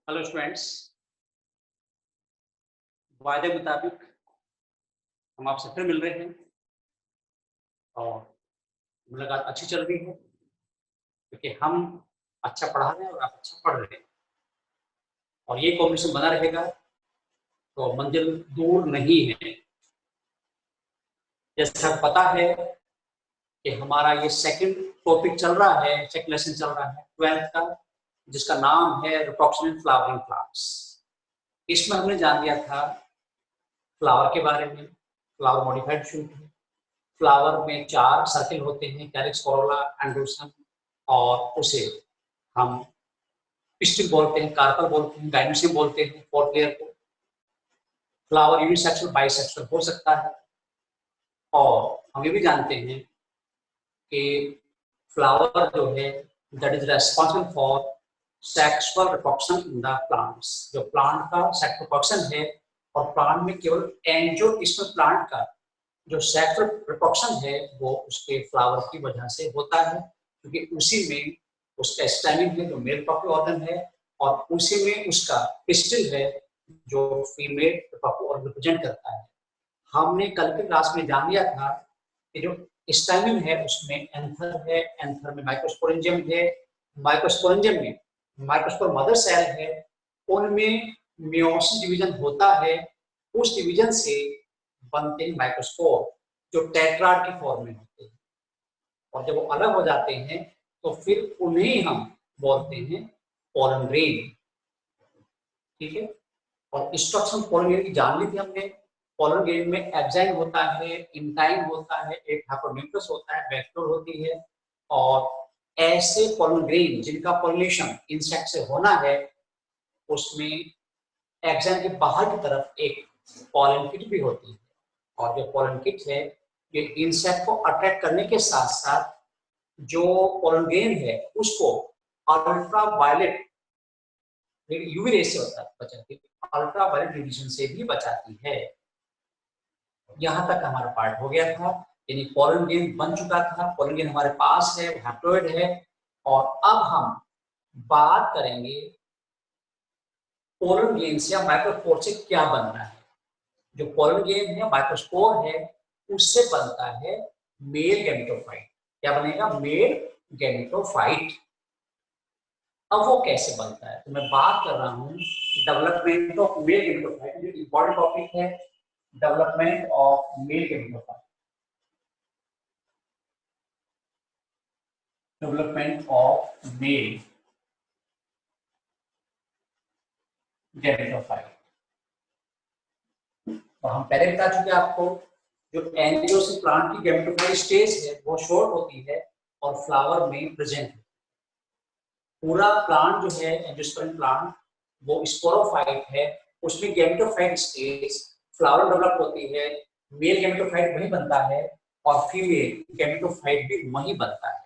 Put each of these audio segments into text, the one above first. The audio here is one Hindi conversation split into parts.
Hello students. वायदे मुताबिक हम आपसे फिर मिल रहे हैं और मुलाकात अच्छी चल रही है क्योंकि हम अच्छा पढ़ा रहे हैं और आप अच्छा पढ़ रहे हैं और ये कॉम्बिनेशन बना रहेगा तो मंजिल दूर नहीं है। जैसा पता है कि हमारा ये सेकंड टॉपिक चल रहा है, सेकंड लेसन चल रहा है 12th का, जिसका नाम है रिप्रोक्सिमेट फ्लावरिंग प्लांट्स। इसमें हमने जान लिया था फ्लावर के बारे में, फ्लावर मॉडिफाइड शूट है। फ्लावर में 4 सर्किल होते हैं, कैलिक्स, कोरोला, एंड्रोसन, और उसे हम पिस्टिल बोलते हैं, कार्पल बोलते हैं, गाइनोसियम बोलते हैं। फोर्थ लेयर को फ्लावर यूनिसेक्सुअल, बाइसेक्सुअल हो सकता है। और हम ये भी जानते हैं कि फ्लावर जो है that is responsible for sexual reproduction in the plants. जो प्लांट का सेक्स रिप्रोडक्शन है, और प्लांट में केवल एंजियो इसमें प्लांट का जो सेक्सुअल रिप्रोडक्शन है वो उसके फ्लावर की वजह से होता है, क्योंकि उसी में उसका स्टेमिन है जो मेल पॉपी ऑर्गन है, और उसी में उसका पिस्टिल है जो फीमेल पॉपी ऑर्गन रिप्रेजेंट करता है। हमने कल के क्लास में जान लिया था कि जो स्टेमिन है उसमें एंथर है, एंथर में माइक्रोस्पोरेंजियम है, माइक्रोस्पोरेंजियम में माइक्रोस्पोर मदर सेल है, उनमें मियोसिस डिवीजन होता है। उस डिवीजन से बनते हैं माइक्रोस्पोर जो टेट्राड के फॉर्म में होते हैं, और जब वो अलग हो जाते हैं तो फिर उन्हें हम बोलते हैं पोलन ग्रेन। ठीक है, और इंस्ट्रक्शन पोलन ग्रेन की जान ली थी हमने। पोलन ग्रेन में एब्जाइन होता है, इंटाइन होता है, एक हाइपोन्यूक्लियस होता है, बैक्टीरियल होती है। और ऐसे पोलन ग्रेन जिनका पोलिनेशन इंसेक्ट से होना है, उसमें एग्जाम के बाहर की तरफ एक पॉलन किट भी होती है, और जो पॉलन किट है ये इंसेक्ट को अट्रैक्ट करने के साथ साथ जो पॉलन ग्रेन है उसको अल्ट्रा वायलेट यूवी रे से बचाती है, अल्ट्रा वायलेट रेडिएशन से भी बचाती है। यहाँ तक हमारा पार्ट हो गया था, यानी पॉलन ग्रेन बन चुका था, पॉलन ग्रेन हमारे पास है, हैप्लॉइड है। और अब हम बात करेंगे पोलन ग्रेन से या माइक्रोस्पोर से क्या बनना है। जो पोलन ग्रेन है, माइक्रोस्पोर है, उससे बनता है मेल गैमेटोफाइट। क्या बनेगा? Mail gametophyte. अब वो कैसे बनता है, तो मैं बात कर रहा हूं डेवलपमेंट ऑफ मेल गैमेटोफाइट। जो इंपॉर्टेंट टॉपिक है, development of male gametophyte. Development of male gametophyte. तो हम पहले बता चुके आपको, जो एंजियो से प्लांट की गैमेटोफाइट स्टेज है वो शॉर्ट होती है और फ्लावर में प्रेजेंट है। पूरा प्लांट जो है एंजियोस्पर्म प्लांट वो स्पोरोफाइट है, उसमें गैमेटोफाइट स्टेज फ्लावर डेवलप होती है, मेल गैमेटोफाइट वही बनता है और फीमेल गैमेटोफाइट भी वही बनता है।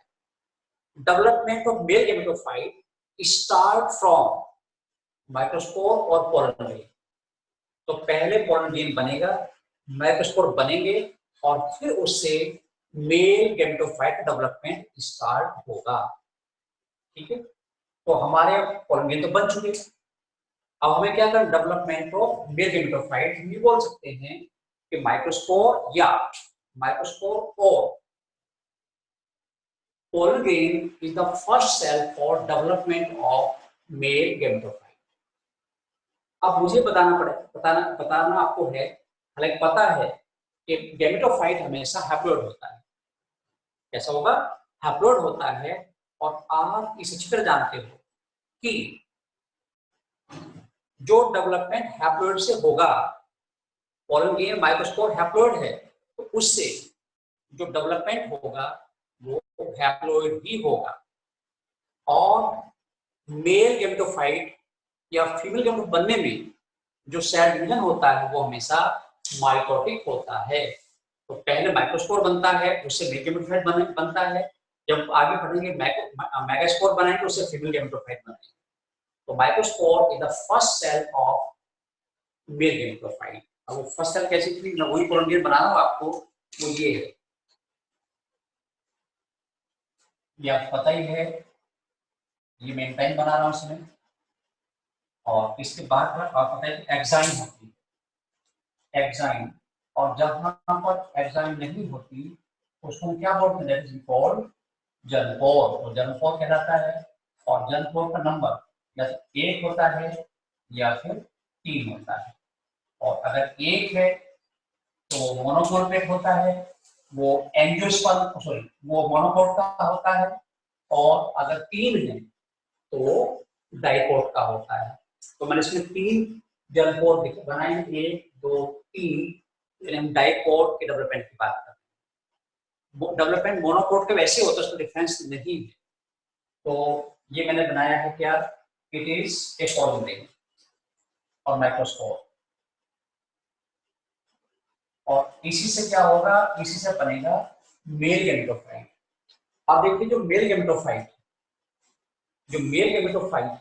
Development of male gametophyte start from microspore और पोलन ग्रेन। तो पहले पोलन ग्रेन बनेगा, माइक्रोस्पोर बनेंगे, और फिर उससे मेल गैमेटोफाइट डेवलपमेंट स्टार्ट होगा। ठीक है, तो हमारे पोलन ग्रेन तो बन चुके। अब हमें क्या करना? डेवलपमेंट ऑफ मेल गैमेटोफाइट हम ये बोल सकते हैं कि माइक्रोस्पोर या माइक्रोस्पोर और pollen grain is the first cell for development of male gametophyte. अब मुझे बताना आपको है, हालांकि पता है कि गैमेटोफाइट हमेशा हैप्लॉइड होता है। कैसा होगा? हैप्लॉइड होता है। और आप इस अच्छी तरह जानते हो कि जो डेवलपमेंट हैप्लॉइड से होगा, पोलन ग्रेन माइक्रोस्पोर हैप्लॉइड है, तो उससे जो डेवलपमेंट होगा वो हैप्लॉइड ही होगा। और मेल गैमेटोफाइट या फीमेल गैमेटोफाइट बनने में जो सेल डिवीजन होता है वो हमेशा माइटोटिक होता है। तो पहले माइक्रोस्पोर बनता है, उससे मेल गैमेटोफाइट बनता है। जब आगे बढ़ेंगे मेगास्पोर बनाएंगे, उससे फीमेल गैमेटोफाइट बनेंगे। तो microspore is the first cell of male gametophyte. अब वो फर्स्ट सेल कैसी थी, मैं वही प्रोग्राम बना रहा हूं आपको, वो ये है, ये आपको पता ही है। ये मैं टाइम बना रहा हूं इसमें, और इसके बाद आपको पता है कि एक्साइन होती है, एक्साइन। और जहां पर एक्साइन नहीं होती उसको हम क्या बोलते हैं, दैट इज कॉल्ड जनपोर, और जनपोर कहलाता है। और जनपोर का नंबर या तो 1 होता है या फिर 3 होता है। और अगर 1 है तो वो मोनोकोर्टेट होता है, वो एंजियोस्पर्म सॉरी वो मोनोकोट का होता है। और अगर 3 है तो डाइकोट का होता है। तो मैंने इसमें 3 जनपोर बनाए हैं, 1 2 3। हम डाइकोट के डेवलपमेंट की बात करते हैं। डेवलपमेंट मोनोकोट के वैसे होता है, उसमें डिफरेंस नहीं है। तो ये मैंने बनाया है क्या, इट इज ए पॉलीमरेज और माइक्रोस्कोप। और इसी से क्या होगा, इसी से बनेगा मेल गैमेटोफाइट। अब देखिए जो मेल गैमेटोफाइट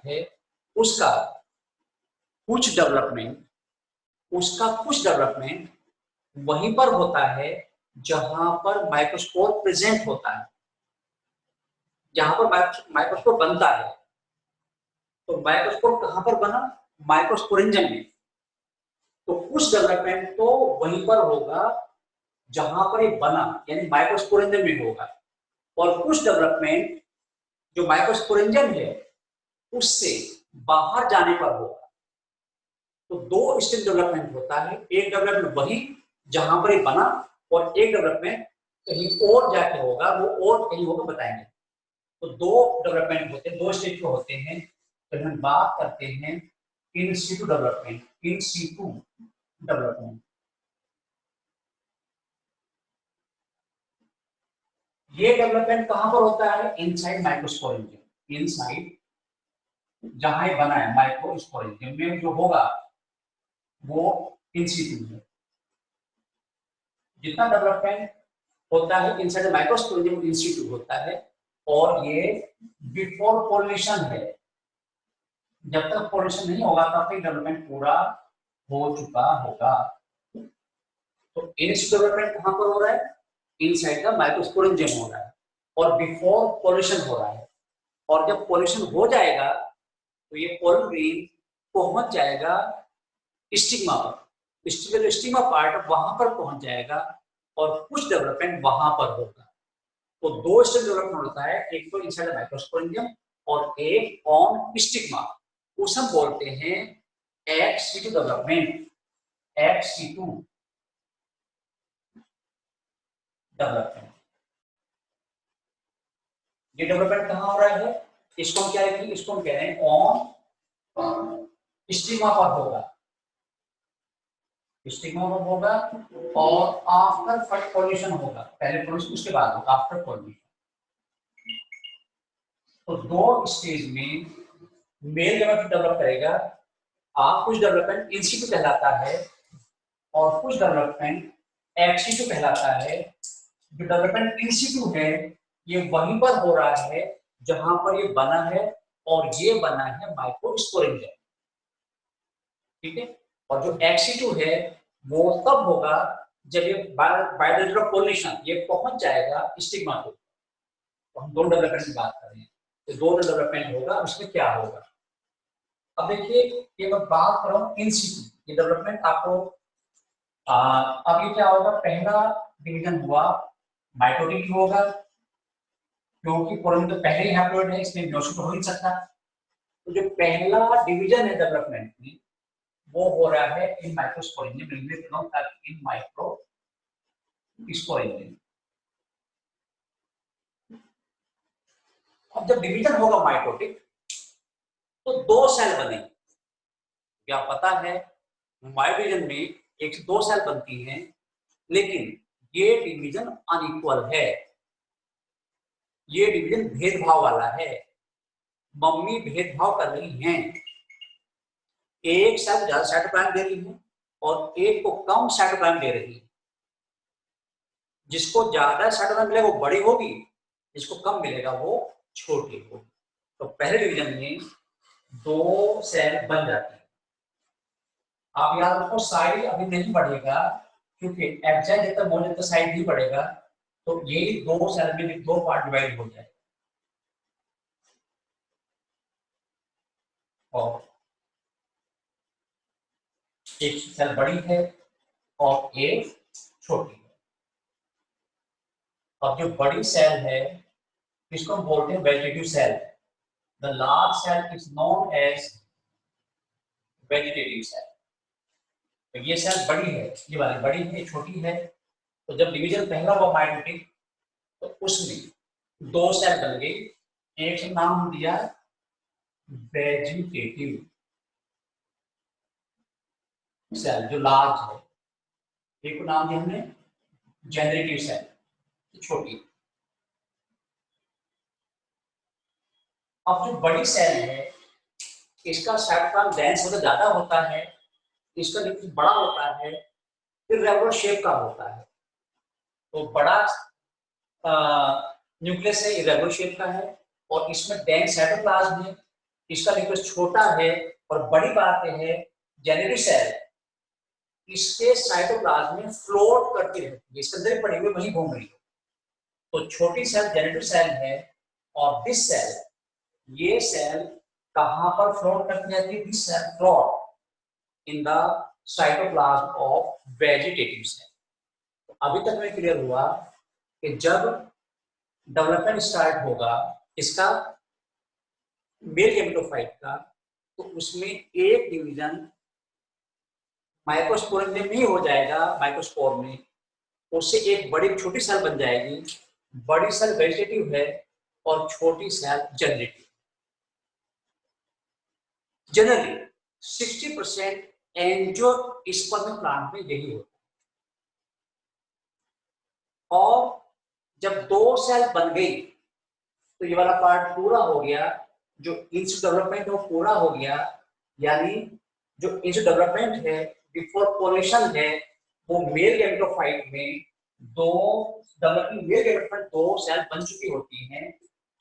है उसका कुछ डेवलपमेंट वहीं पर होता है जहां पर माइक्रोस्पोर प्रेजेंट होता है, जहां पर माइक्रोस्पोर बनता है। तो माइक्रोस्पोर कहां पर बना, माइक्रोस्पोरेंजियम में। तो कुछ डेवलपमेंट तो वहीं पर होगा जहां पर ये बना, यानी माइक्रोस्पोरेंजियम में होगा। और कुछ डेवलपमेंट जो माइक्रोस्पोरेंजियम है उससे बाहर जाने पर होगा। तो 2 स्टेज डेवलपमेंट होता है, एक डेवलपमेंट वही जहां पर ये बना, और एक डेवलपमेंट कहीं और जाके होगा, वो और कहीं होगा बताएंगे। तो 2 डेवलपमेंट होते हैं, 2 स्टेज के होते हैं। तो हम बात करते हैं इन सीटू डेवलपमेंट। ये डेवलपमेंट कहां पर होता है, इनसाइड माइक्रोस्पोरेंजियम, इनसाइड जहां ये बना है माइक्रोस्पोरेंजियम में जो होगा वो इन सीटू है। जितना डेवलपमेंट होता है इनसाइड माइक्रोस्पोरेंजियम इन सीटू होता है। और ये बिफोर पॉलिनेशन है, जब तक पॉलिनेशन नहीं होगा तब तक डेवलपमेंट पूरा हो चुका होगा। तो इनिशियल डेवलपमेंट कहां पर हो रहा है, इनसाइड द माइक्रोस्पोरेंजियम हो रहा है, और बिफोर पॉल्यूशन हो रहा है। और जब पॉल्यूशन हो जाएगा तो ये पोलन ग्रेन पहुंच जाएगा स्टिग्मा पर, स्टिग्मा पार्ट वहां पर पहुंच जाएगा, और कुछ डेवलपमेंट वहां पर होगा। तो 2 स्टेज डेवलपमेंट होता है, एक तो इनसाइड माइक्रोस्पोरेंजियम और एक ऑन स्टिग्मा। उसे हम बोलते हैं ex situ development, ex situ development. ये डेवलपमेंट कहां हो रहा है, इसको हम क्या लिखेंगे, इसको हम कह रहे हैं ऑन स्टिग्मा पर होगा, स्टिग्मा पर होगा। और आफ्टर पॉल्यूशन होगा, पहले पॉल्यूशन उसके बाद होगा आफ्टर पॉल्यूशन। तो 2 स्टेज में मेल डेवलप करेगा। आप कुछ डेवलपमेंट इंसिटू कहलाता है और कुछ डेवलपमेंट एक्सिटू कहलाता है। जो डेवलपमेंट इंसिटू है ये वहीं पर हो रहा है जहां पर ये बना है, और ये बना है माइक्रोस्पोरेंजियम, ठीक है। और जो एक्सिटू है वो तब होगा जब ये बायोलॉजिकल पॉल्यूशन ये पहुंच जाएगा स्टिग्मा को। तो हम 2 डेवलपमेंट की बात कर रहे हैं, तो 2 डेवलपमेंट होगा, उसमें क्या होगा। अब देखिए ये मैं बात कर रहा हूँ इन सीटू, ये डेवलपमेंट आपको अब ये क्या होगा, पहला डिवीजन हुआ माइटोटिक होगा, क्योंकि पोलन तो पहले ही हैप्लोइड है, इसमें मियोसिस हो नहीं सकता। तो जो पहला डिवीजन है डेवलपमेंट में वो हो रहा है इन माइक्रोस्पोरेंजियम, इन माइक्रोस्पोरेंजियम। अब जब डिवीजन होगा माइटोटिक तो 2 सेल बनेंगे। क्या पता है माइटोजन में 1 से 2 सेल बनती हैं, लेकिन ये डिवीजन अनइक्वल है, ये डिवीजन भेदभाव वाला है। मम्मी भेदभाव कर रही हैं, एक सेल ज्यादा साइटोप्लाज्म दे रही है और एक को कम साइटोप्लाज्म दे रही है। जिसको ज्यादा साइटोप्लाज्म मिलेगा वो बड़ी होगी, जिसको कम मिलेगा वो छोटी होगी। तो पहले डिवीजन में 2 सेल बन जाती है। आप याद रखो साइड अभी नहीं बढ़ेगा, क्योंकि एक्साइड जब तक बोले तो साइड नहीं बढ़ेगा, तो ये 2 सेल में 2 पार्ट डिवाइड हो जाए। और एक सेल बड़ी है और एक छोटी है। अब जो बड़ी सेल है इसको हम बोलते हैं vegetative cell. The large cell is known as vegetative cell. तो ये सेल बड़ी है, ये वाली बड़ी है, छोटी है। तो जब डिवीजन पहला हुआ माइटोटिक तो उसमें दो सेल बन गई। एक का नाम दिया वेजिटेटिव सेल जो लार्ज है, एक को नाम दिया हमने जेनरेटिव सेल छोटी। अब जो बड़ी सेल है इसका साइटोप्लाज्म डेंस होता ज्यादा होता है, इसका न्यूक्लियस बड़ा होता है, इर्रेगुलर शेप का होता है। तो बड़ा न्यूक्लियस है, इर्रेगुलर शेप का है और इसमें डेंस साइटोप्लाज्म है। इसका न्यूक्लियस छोटा है और बड़ी बात है जेनेटिक सेल इसके साइटोप्लाज्म में फ्लोट करती रहती है, इसके अंदर पड़ी हुई वहीं घूम रही है। तो छोटी सेल जेनेटिक सेल है और दिस सेल, ये सेल कहां पर फ्लोट करती रहती है? This cell float in the cytoplasm of vegetative cell. अभी तक में क्लियर हुआ कि जब डेवलपमेंट स्टार्ट होगा इसका मेल गैमेटोफाइट का, तो उसमें एक डिवीजन माइक्रोस्पोर में नहीं हो जाएगा, माइक्रोस्पोर में उससे एक बड़ी छोटी सेल बन जाएगी। बड़ी सेल वेजिटेटिव है और छोटी cell generative. Generally 60% angiosperm plant में यही होता है। और जब दो सेल बन गई तो ये वाला पार्ट पूरा हो गया, जो इंस डेवलपमेंट वो पूरा हो गया। यानी जो इंस डेवलपमेंट है बिफोर पोलिनेशन है वो मेल गैमेटोफाइट में दो डेवलपिंग मेल गैमेटोफाइट दो सेल बन चुकी होती हैं।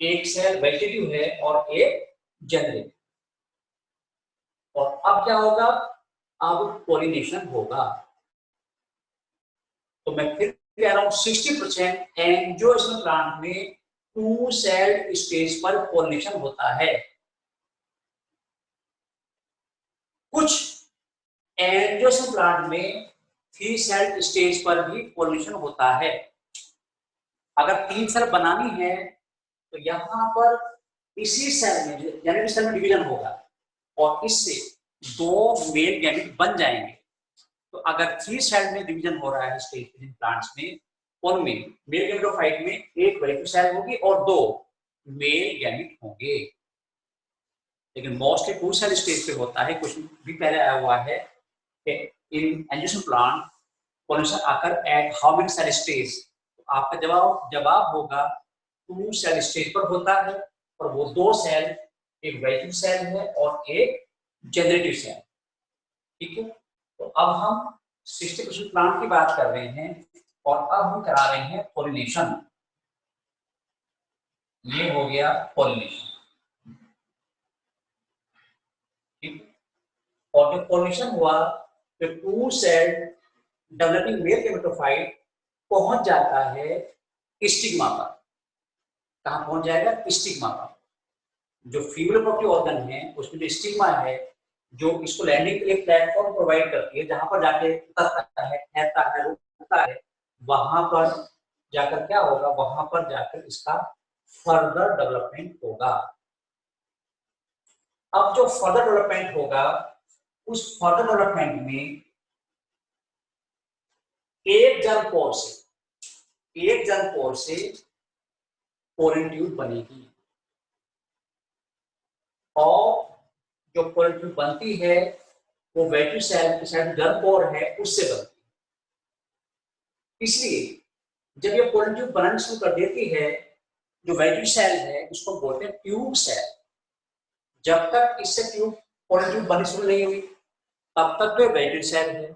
एक सेल वेजिटेटिव है और एक जेनरेटिव। और अब क्या होगा? अब पोलिनेशन होगा। तो मैं फिर कह रहा हूं 60% एंजियोस्पर्म प्लांट में टू सेल स्टेज पर पोलिनेशन होता है। कुछ एंजियोस्पर्म प्लांट में थ्री सेल स्टेज पर भी पोलिनेशन होता है। अगर तीन सेल बनानी है तो यहां पर इसी सेल में जेनेटिक सेल में डिवीजन होगा और इससे दो मेल गैमेट बन जाएंगे। तो अगर थ्री सेल में डिवीजन हो रहा है स्टेज प्लांट्स में, उनमें मेल गैमेटोफाइट में एक वेजिटेटिव सेल होगी और दो मेल गैमेट होंगे। लेकिन मोस्टली टू सेल स्टेज पे होता है। क्वेश्चन भी पहले आया हुआ है कि इन एंजियोस्पर्म प्लांट पोलिनेशन आकर at how many cell stage. तो आपका जवाब होगा टू सेल स्टेज पर होता है और वो दो सेल, एक वेजिटेटिव सेल है और एक जेनरेटिव सेल। ठीक है, तो अब हम 60% प्लांट की बात कर रहे हैं और अब हम करा रहे हैं पोलिनेशन। ये हो गया पोलिनेशन। ठीक, और जब पोलिनेशन हुआ तो two cell developing male gametophyte पहुंच जाता है स्टिग्मा पर। कहां पहुंच जाएगा? स्टिग्मा पर। जो फीमेल रिप्रोडक्टिव ऑर्गन है उसमें जो स्टिग्मा है जो इसको लैंडिंग के लिए प्लेटफॉर्म प्रोवाइड करती है, जहां पर जाके उतरता है, ठहरता है, रुकता है, वहां पर जाकर क्या होगा? वहां पर जाकर इसका फर्दर डेवलपमेंट होगा। अब जो फर्दर डेवलपमेंट होगा उस फर्दर डेवलपमेंट में एक जर्म पोर से पोलन ट्यूब बनेगी और जो पोलन ट्यूब बनती है वो वेजिटेटिव सेल के साथ जर्म पोर है उससे बनती है। इसलिए जब ये पोलन ट्यूब बनना शुरू कर देती है, जो वेजिटेटिव सेल है उसको बोलते हैं ट्यूब सेल। जब तक इससे पोलन ट्यूब बननी शुरू नहीं हुई तब तक तो वेजिटेटिव सेल है,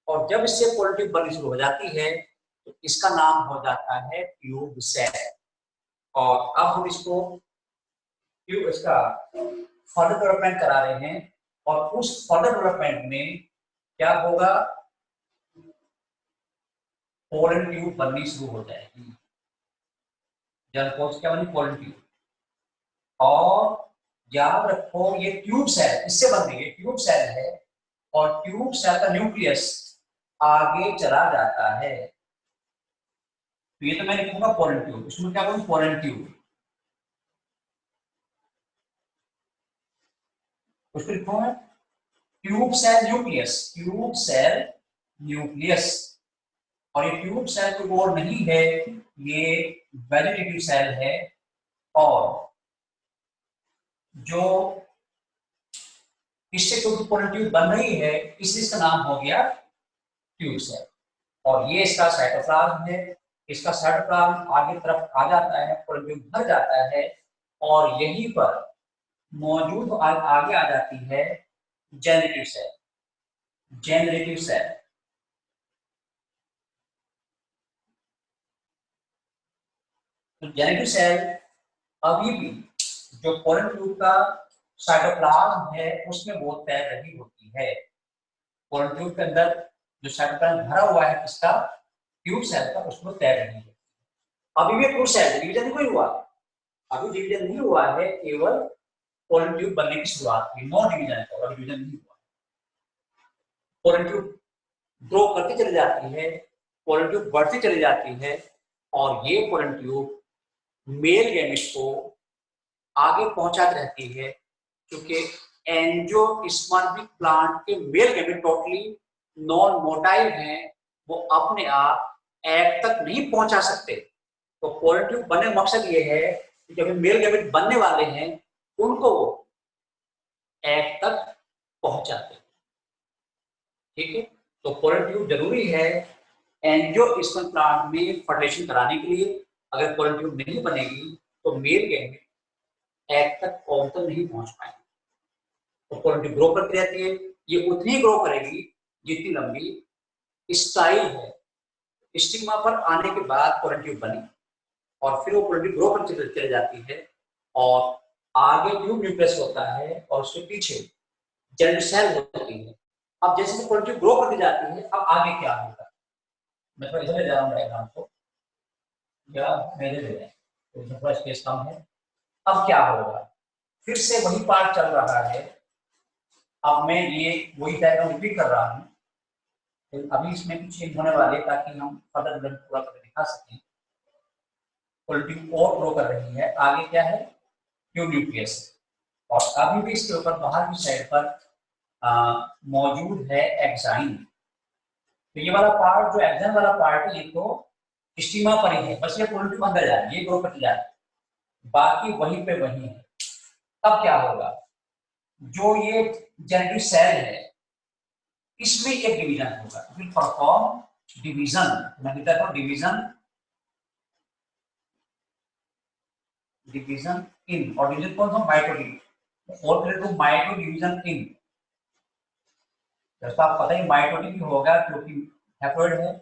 और जब इससे पोलन ट्यूब बननी शुरू हो जाती है तो इसका नाम हो जाता है ट्यूब सेल। और अब हम इसका फर्दर डेवलपमेंट करा रहे हैं और उस फर्दर डेवलपमेंट में क्या होगा? पोलन ट्यूब बननी शुरू हो जाएगी। क्या बनी? Pollen tube. और याद रखो ये ट्यूब सेल इससे बन रही है, ट्यूब सेल है और ट्यूब सेल का न्यूक्लियस आगे चला जाता है। तो ये तो मैं लिखूंगा पोलन ट्यूब, इसमें क्या बोलूं, पोलन ट्यूब। उसको लिखूंगा tube cell nucleus, tube cell nucleus. और ये ट्यूब सेल कोई और नहीं है, ये वेजिटेटिव सेल है। और जो इससे क्योंकि पोलन ट्यूब बन रही है इसलिए इसका नाम हो गया ट्यूब सेल। और ये इसका साइटोप्लाज्म है, इसका साइटोप्लाज्म आगे तरफ आ जाता है, पोलन ट्यूब भर जाता है और यहीं पर मौजूद आगे आ जाती है जेनरेटिव सेल। जेनरेटिव सेल तो जेनेटिव सेल अभी भी जो पोलन ट्यूब का साइटोप्लाज्म है उसमें वो तैर रही होती है। पोलन ट्यूब के अंदर जो साइटोप्लाज्म भरा हुआ है इसका ट्यूब सेल का, उसमें तैर रही है। अभी भी ट्यूब सेल डिवीजन नहीं हुआ, अभी डिवीजन नहीं हुआ है, केवल पोलन ट्यूब बनने की शुरुआत हुई, नॉन डिवीजन है, और डिवीजन नहीं हुआ। पोलन ट्यूब ग्रो करती चली जाती है, पोलन ट्यूब बढ़ती चली जाती है और ये पोलन ट्यूब मेल गैमेट को आगे पहुंचाती रहती है, क्योंकि एंजियोस्पर्मिक प्लांट के male gamete totally non motile हैं, वो अपने आप एग तक नहीं पहुंचा सकते। तो पोलन ट्यूब बनने का मकसद ये है कि जब मेल गैमेट बनने वाले हैं उनको वो एग तक पहुंचाते। ठीक है, तो पोलन ट्यूब जरूरी है एंजियोस्पर्म प्लांट में फर्टिलाइजेशन कराने के लिए। अगर पोलन ट्यूब नहीं बनेगी तो मेल गैमेट एग तक और तक नहीं पहुंच पाएंगे। तो पोलन ट्यूब ग्रो करती रहती है, ये उतनी ग्रो करेगी जितनी लंबी स्टाइल है। स्टिग्मा पर आने के बाद पोलन ट्यूब बनी और फिर वो पोलन ट्यूब ग्रो करती चली जाती है और आगे ट्यूब न्यूक्लियस होता है और उसके पीछे जेनेटिक सेल होती है। अब जैसे पोलन ट्यूब ग्रो करती जाती है, अब आगे क्या होगा, मैं थोड़ा इधर ले जा रहा हूँ डायग्राम को, या मैं इधर ले जाए तो थोड़ा स्पेस कम है। अब क्या होगा, फिर से वही पार्ट चल रहा है। अब मैं ये वही डायग्राम रिपीट कर रहा हूँ, तो अभी इसमें कुछ चेंज होने वाले ताकि हम फर्दर डेवलप पूरा करके दिखा सकें। पोलन ट्यूब और ग्रो कर रही है, आगे क्या है, ट्यूब न्यूक्लियस, और अभी भी इसके ऊपर बाहर की साइड पर मौजूद है एक्साइन। तो ये वाला पार्ट जो एक्साइन वाला पार्ट है ये तो स्टिग्मा पर ही है, बस ये पोलन ट्यूब अंदर जा रही है, ये ग्रो करती जा रही है, बाकी वहीं पे वहीं है। अब क्या होगा, जो ये जेनेटिक सेल है इसमें एक डिवीजन होगा, विल परफॉर्म डिवीजन। मैं लिखता हूं डिवीजन, डिवीजन इन, और डिवीजन कौन सा, माइटोटिक, और फिर तो माइटो डिवीजन इन। जैसा आप पता ही माइटोटिक ही होगा क्योंकि हैप्लॉइड है।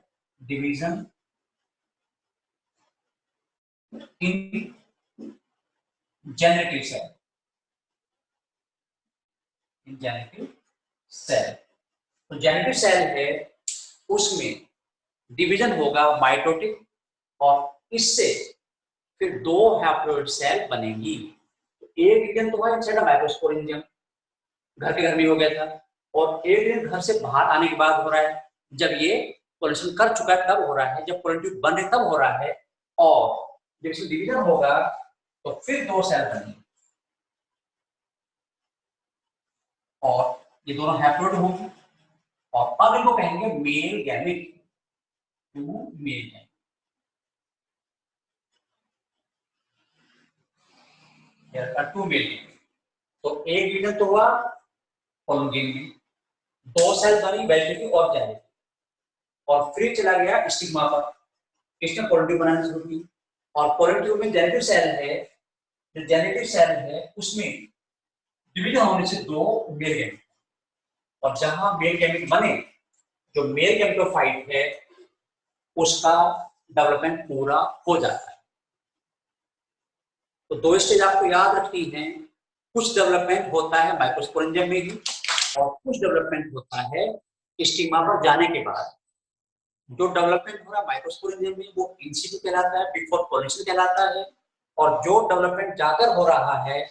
Division in generative cell, in generative cell. तो जेनेटिव सेल है उसमें डिवीजन होगा माइटोटिक, और इससे फिर दो हैप्लॉइड सेल बनेगी। एक डिवीजन तो है इनसाइड माइक्रोस्पोरेंजियम, घर के घर में हो गया था, और एक डिवीजन घर से बाहर आने के बाद हो रहा है, जब ये पोलिनेशन कर चुका है तब हो रहा है, जब पोलन ट्यूब बन रही तब हो रहा है। और जब इसमें डिवीजन होगा तो फिर दो सेल बनेंगे और ये दोनों हैप्लॉइड होंगे, और अब इनको कहेंगे male gamete, two male gamete. Two male gamete, तो एक डिवीजन तो हुआ पोलन गेन में, दो सेल बनी वेजिटेटिव और जेनेटिव, और फिर चला गया स्टिग्मा पर, इसने पोलन ट्यूब बनाना शुरू की। और पोलन ट्यूब में जेनेटिव सेल है, जो जेनेटिव सेल है उसमें डिवीजन होने से दो मेल गैमेट, और जहां मेल गैमेट बने, जो मेल गैमेटोफाइट है उसका डेवलपमेंट पूरा हो जाता है। तो दो स्टेज आपको याद रखनी है, कुछ डेवलपमेंट होता है माइक्रोस्पोरेंजियम में ही और कुछ डेवलपमेंट होता है स्टिग्मा पर जाने के बाद। जो डेवलपमेंट हो रहा है माइक्रोस्पोरेंजियम में वो इन सिटू कहलाता है, बिफोर पोलिनेशन कहलाता है, और जो डेवलपमेंट जाकर हो रहा है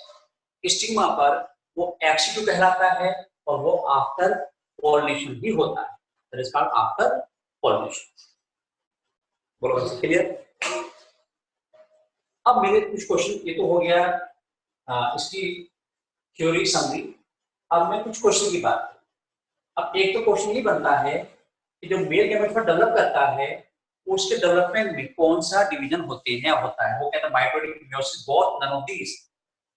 स्टिग्मा पर वो एक्स सिटू कहलाता है, और वो आफ्टर पॉलिनेशन ही होता है, that is called after pollination. बोलो क्लियर? अब मेरे कुछ क्वेश्चन, ये तो हो गया इसकी थ्योरी समरी। अब मैं कुछ क्वेश्चन की बात करूं। अब एक तो क्वेश्चन ये बनता है कि जो मेल गैमेट डेवलप करता है उसके डेवलपमेंट में कौन सा डिवीजन होते हैं होता है, वो कहता है mitotic, meiosis, both, none of these.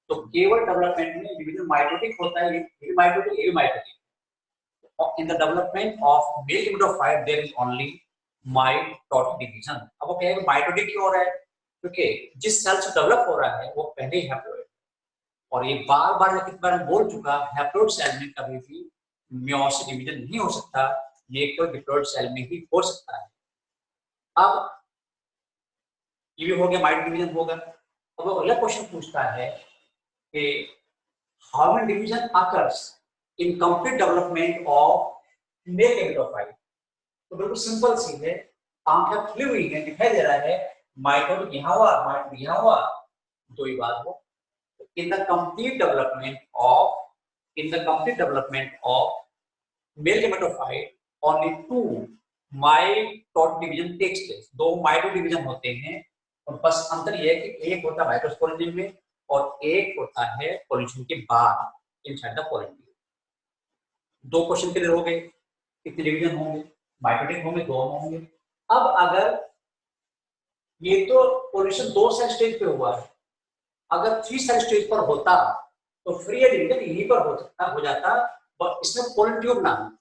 तो केवल डेवलपमेंट में डिवीजन माइटोटिक होता है, ये माइटोटिक, ये mitotic. In the development of male gametophyte there is only mitotic division। अब वो कहेगा माइटोटिक क्यों हो रहा है, क्योंकि जिस सेल से डेवलप हो रहा है वो पहले ही हैप्लोइड, और ये बार बार कितनी बार बोल चुका, हैप्लोइड सेल में कभी भी मेयोसिस डिवीजन नहीं हो सकता, ये केवल डिप्लॉइड सेल में ही हो सकता है। अब ये भी हो गया, माइटोटिक डिवीजन होगा। अब वो अगला क्वेश्चन पूछता है कि how many division occurs in complete development of male gametophyte. तो बिल्कुल सिंपल सी है, आंखें खुली हुई है, दिखाई दे रहा है माइटोटिक यहाँ हुआ, माइटोटिक यहाँ हुआ, दो ही बात हो। In the complete development of male gametophyte only 2 mitotic division takes place. 2 mitotic division होते हैं, और बस अंतर यह है कि एक होता है माइटोस्पोरेंजियम में और एक होता है पॉलिनेशन के बाद इनसाइड द पॉलिन। दो क्वेश्चन क्लियर हो गए, कितने डिवीजन होंगे, माइटोटिक होंगे, दोनों होंगे। अब अगर ये तो पॉलिनेशन 2 सेल स्टेज पे हुआ है, अगर 3 सेल स्टेज पर होता तो फ्री डिवीजन यहीं पर हो जाता, और इसमें पोलन ट्यूब ना,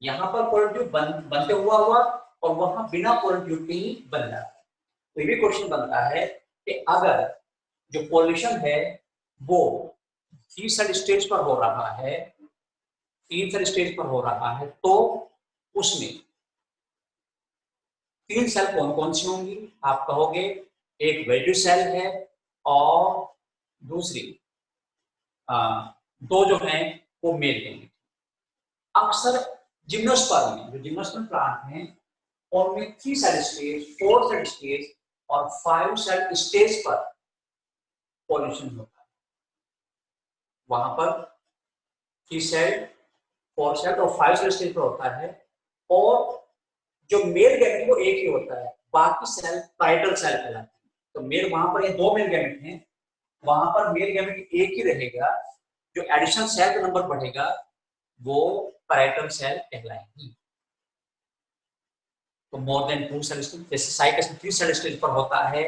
यहाँ पर पोलन ट्यूब बनते हुआ और वहां बिना पोलन ट्यूब के ही बन जाता। तो ये भी क्वेश्चन बनता है कि अगर जो पॉलिनेशन है वो 3 सेल स्टेज पर हो रहा है, 3 सेल स्टेज पर हो रहा है, तो उसमें 3 सेल कौन कौन सी होंगी? आप कहोगे एक वेजिटेटिव सेल है और दूसरी दो जो हैं वो मेल गैमेट। अक्सर जिम्नोस्पर्म में, जो जिम्नोस्पर्म प्लांट हैं उनमें 3 सेल स्टेज, 4 सेल स्टेज और 5 सेल स्टेज पर पॉलिनेशन होता है। वहां पर 3 सेल, 4 सेल और 5 सेल स्टेज पर होता है, और जो मेल गैमेट वो एक ही होता है, बाकी सेल पैरेटल सेल कहलाते हैं। तो मेल वहां पर ये 2 मेल गैमेट हैं, वहां पर मेल गैमेट एक ही रहेगा, जो एडिशनल सेल का नंबर बढ़ेगा वो पैरेटल सेल कहलाएंगी। तो मोर देन 2 सेल स्टेज, जैसे साइकस में 3 सेल स्टेज पर होता है,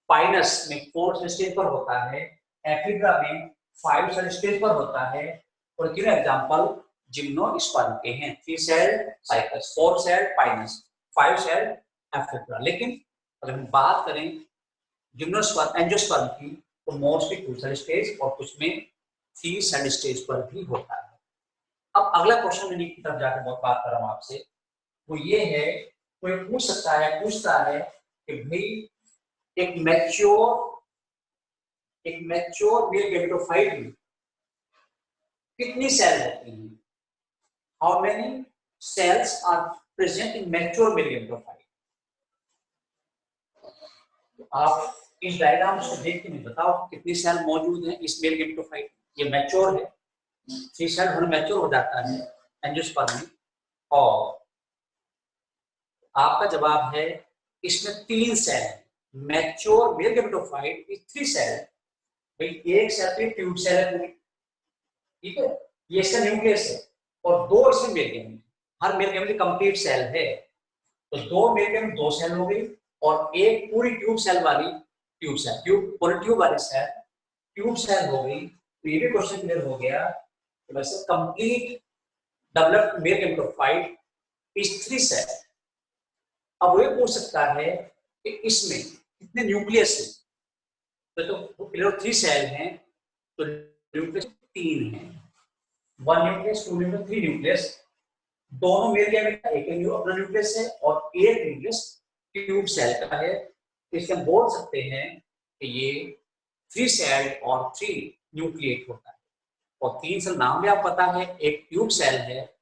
पाइनस में 4 सेल स्टेज पर होता है, एफिड्रा में 5 सेल स्टेज पर होता है, और गिव एग्जांपल जिम्नोस्पर्म के हैं 3 cell Cycas, 4 cell Pinus, 5 cell Ephedra. लेकिन अगर हम बात करें जिम्नोस्पर्म, एंजियोस्पर्म की, तो मोस्टली 2 सेल स्टेज और कुछ में 3 सेल स्टेज पर भी होता है। अब अगला क्वेश्चन मैंने की तरफ जाकर बहुत बात कर रहा हूं आपसे, वो ये है, कोई पूछता है कि भाई एक मैच्योर मेल गैमेटोफाइट में कितनी सेल होती हैं? How many cells are present in mature male gametophyte? आप इस डायग्राम को देख के बताओ कितनी सेल मौजूद है इस मेल गैमेटोफाइट। ये मैच्योर है, 3 सेल हर मैच्योर हो जाता है एंजियोस्पर्म में, और आपका जवाब है इसमें 3 सेल है। Mature male gametophyte is 3 cell. भाई एक सेल पे ट्यूब सेल है पूरी, ठीक है, ये इसका न्यूक्लियस है, और 2 इसमें मेल गैमेट, हर मेल गैमेट कंप्लीट सेल है, तो 2 मेल गैमेट 2 सेल हो गई, और एक पूरी ट्यूब सेल वाली ट्यूब वाली सेल ट्यूब सेल हो गई। तो ये भी क्वेश्चन क्लियर हो गया कि वैसे complete developed male gametophyte is 3 cell. अब वो पूछ सकता है कि इसमें कितने न्यूक्लियस है, तो क्लियर 3 सेल हैं, तो न्यूक्लियस 3 है, 1 न्यूक्लियस, 2 न्यूक्लियस, 3 न्यूक्लियस। दोनों मेल गैमेट का एक अपना न्यूक्लियस है और एक न्यूक्लियस ट्यूब सेल का है। इससे हम बोल सकते हैं कि ये 3 सेल और 3 न्यूक्लिएट होता है, और 3 सेल नाम भी आप पता है, एक ट्यूब सेल है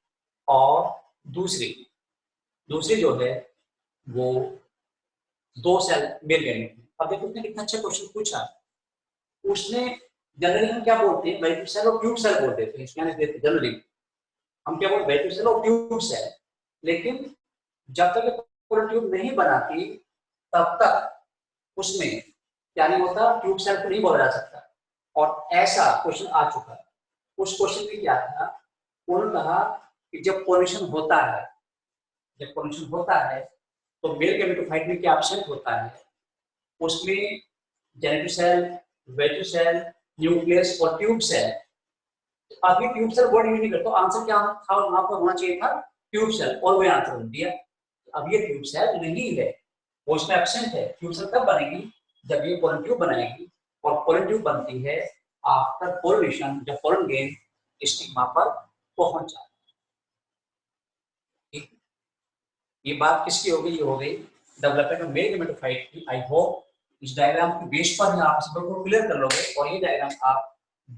और दूसरी जो है वो 2 सेल मेल गैमेट है। अब देखो उसने कितना अच्छा क्वेश्चन पूछा। उसने जनरली हम क्या बोलते हैं, वेजिटेटिव सेल और ट्यूब सेल बोल देते हैं जनरली, हम क्या बोलते हैं सेल और ट्यूब सेल, लेकिन जब तक पूरा ट्यूब नहीं बनाती तब तक उसमें क्या नहीं होता, ट्यूब सेल को नहीं बोला जा सकता। और ऐसा क्वेश्चन आ चुका है। उस क्वेश्चन में क्या था, उन्होंने कहा कि जब पोलिनेशन होता है, जब पोलिनेशन होता है तो मेल गैमेटोफाइट में क्या एब्सेंट होता है, उसमें genetic cell, vegetal cell, nucleus और ट्यूब सेल। अभी ट्यूब सेल वर्ड यूज नहीं करते, तो आंसर क्या था वहां पर होना चाहिए था ट्यूब सेल, और वही आंसर बन दिया। अब ये ट्यूब सेल नहीं है, वो इसमें एब्सेंट है। ट्यूब सेल कब बनेगी, जब ये पोलन ट्यूब बनाएगी, और पोलन ट्यूब बनती है आफ्टर पोलिनेशन, जब पोलन ग्रेन स्टिग्मा पर पहुंच जाता है। ये बात किसकी हो गई, ये हो गई डेवलपमेंट ऑफ मेल गैमेटोफाइट की। आई होप इस डायग्राम के बेस पर आप सबको क्लियर कर लोगे, और ये डायग्राम आप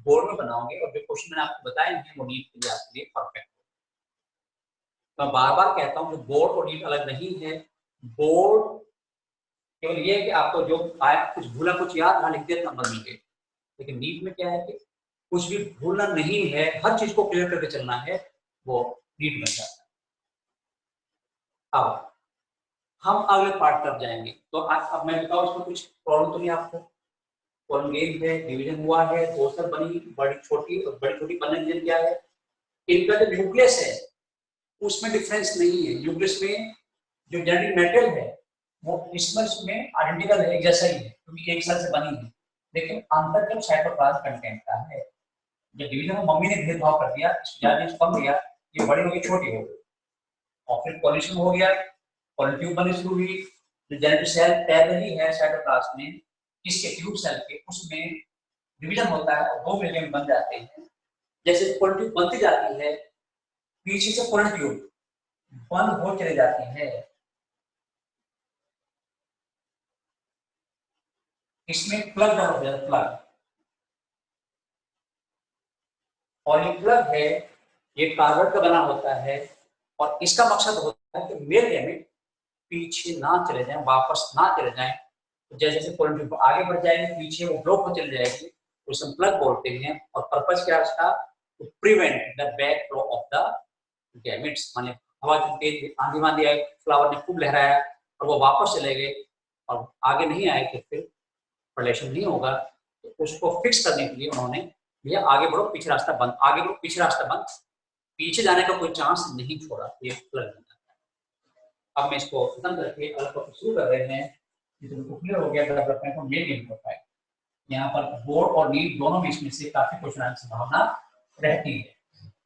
बोर्ड में बनाओगे, और जो क्वेश्चन मैंने आपको बताए हैं वो नीट के लिए आपके लिए परफेक्ट। मैं बार बार कहता हूँ कि बोर्ड और नीट अलग नहीं है। बोर्ड केवल ये है कि आपको जो आया कुछ भूला कुछ याद ना लिख दिया नंबर मिल गए, लेकिन नीट में क्या है कि कुछ भी भूलना नहीं है, हर चीज को क्लियर करके चलना है, वो नीट बन जाता है। अब हम अगले पार्ट तक जाएंगे, तो अब मैं बताऊँ इसमें कुछ प्रॉब्लम तो नहीं आपको। कॉलम गेम है, डिवीजन हुआ है, दो सेल बनी, बड़ी छोटी, और बड़ी छोटी बनने की क्या है, इनका जो न्यूक्लियस है उसमें डिफरेंस नहीं है। न्यूक्लियस में जो जेनेटिक मेटेरियल है वो इसमें आइडेंटिकल है, एक जैसा ही है, क्योंकि एक सेल से बनी है, लेकिन अंतर केवल साइटोप्लाज्म कंटेंट का है। जब डिवीजन में मम्मी ने भेदभाव कर दिया, कम गया, ये बड़ी होगी छोटी हो गई, और फिर पॉल्यूशन हो गया, पॉलन ट्यूब बननी शुरू हुई। जो जेनेटिक सेल तैर रही है साइटोप्लाज्म में, इसके ट्यूब सेल के, उसमें डिवीजन होता है और दो मिलियन बन जाते हैं। जैसे पॉलन ट्यूब बनती जाती है, पीछे से पॉलन ट्यूब बंद हो चली जाती है, इसमें प्लग हो जाता है, प्लग। और ये प्लग है, ये कार्बन का बना होता है, और इसका मकसद होता है कि मेल गैमेट पीछे ना चले जाएं, वापस ना चले जाएं। तो जैसे जैसे पोलन ट्यूब आगे बढ़ जाएगी, पीछे वो ब्लॉक हो चली जाएगी, उसे हम प्लग बोलते हैं। और पर्पस क्या है उसका, to prevent the back flow of the gametes. माने हवा तेज आंधी वांधी आई, फ्लावर ने खूब लहराया और वो वापस चले गए और आगे नहीं आए, तो फिर रिलेशन नहीं होगा। तो उसको फिक्स करने के लिए उन्होंने भैया आगे बढ़ो पीछे रास्ता बंद, आगे बढ़ो पीछे रास्ता बंद, पीछे जाने का कोई चांस नहीं छोड़ा, ये प्लग। अब मैं इसको खत्म करके अलग टॉपिक शुरू कर रहे हैं, जिसमें क्लियर हो गया डेवलपमेंट ऑफ मेल गैमेटोफाइट। यहाँ पर बोर्ड और नीड दोनों में इसमें से काफी क्वेश्चन आने की संभावना रहती है,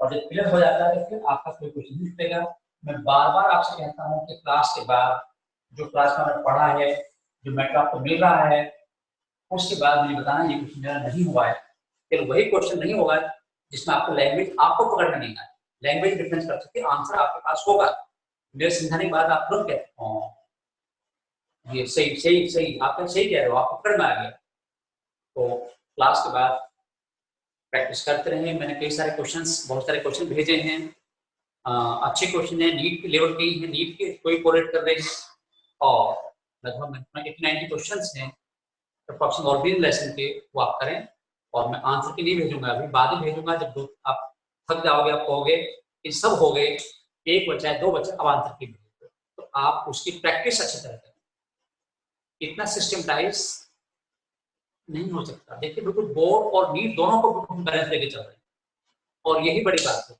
और जब क्लियर हो जाता है तो फिर आपका कोई क्वेश्चन नहीं छूटेगा। मैं बार बार आपसे कहता हूँ कि क्लास के बाद जो क्लास में मैंने पढ़ा है, जो मैटर आपको मिल रहा है, उसके बाद मुझे बताना ये क्वेश्चन मेरा नहीं हुआ है। फिर वही क्वेश्चन नहीं होगा जिसमें आपको लैंग्वेज आपको पकड़ में नहीं आए, लैंग्वेज डिफरेंस कर सकते, आंसर आपके पास होगा। मेरे समझाने के बाद आप लोग कहते हैं ये सही सही सही, आप सही कह रहे हो, आप पकड़ में आ गया। तो क्लास के बाद प्रैक्टिस करते रहे। मैंने कई सारे क्वेश्चंस, बहुत सारे क्वेश्चन भेजे हैं, अच्छे क्वेश्चन है, नीट के लेवल के हैं, नीट के कोई कोलेक्ट कर रहे हैं, और लगभग 80-90 क्वेश्चन हैं अप्रोक्सीमेट और भी लेसन के, वो आप करें। और मैं आंसर के लिए भेजूंगा, अभी बाद में भेजूंगा, जब आप थक जाओगे, आप कहोगे ये सब हो गए, एक बचा है, दो बचा, अब आंसर की भेजो, तो आप उसकी प्रैक्टिस अच्छी तरह करें। इतना सिस्टमटाइज नहीं हो सकता। देखिए बिल्कुल बोर्ड और नीट दोनों को बिल्कुल बैलेंस लेके चल रहे हैं, और यही बड़ी बात है।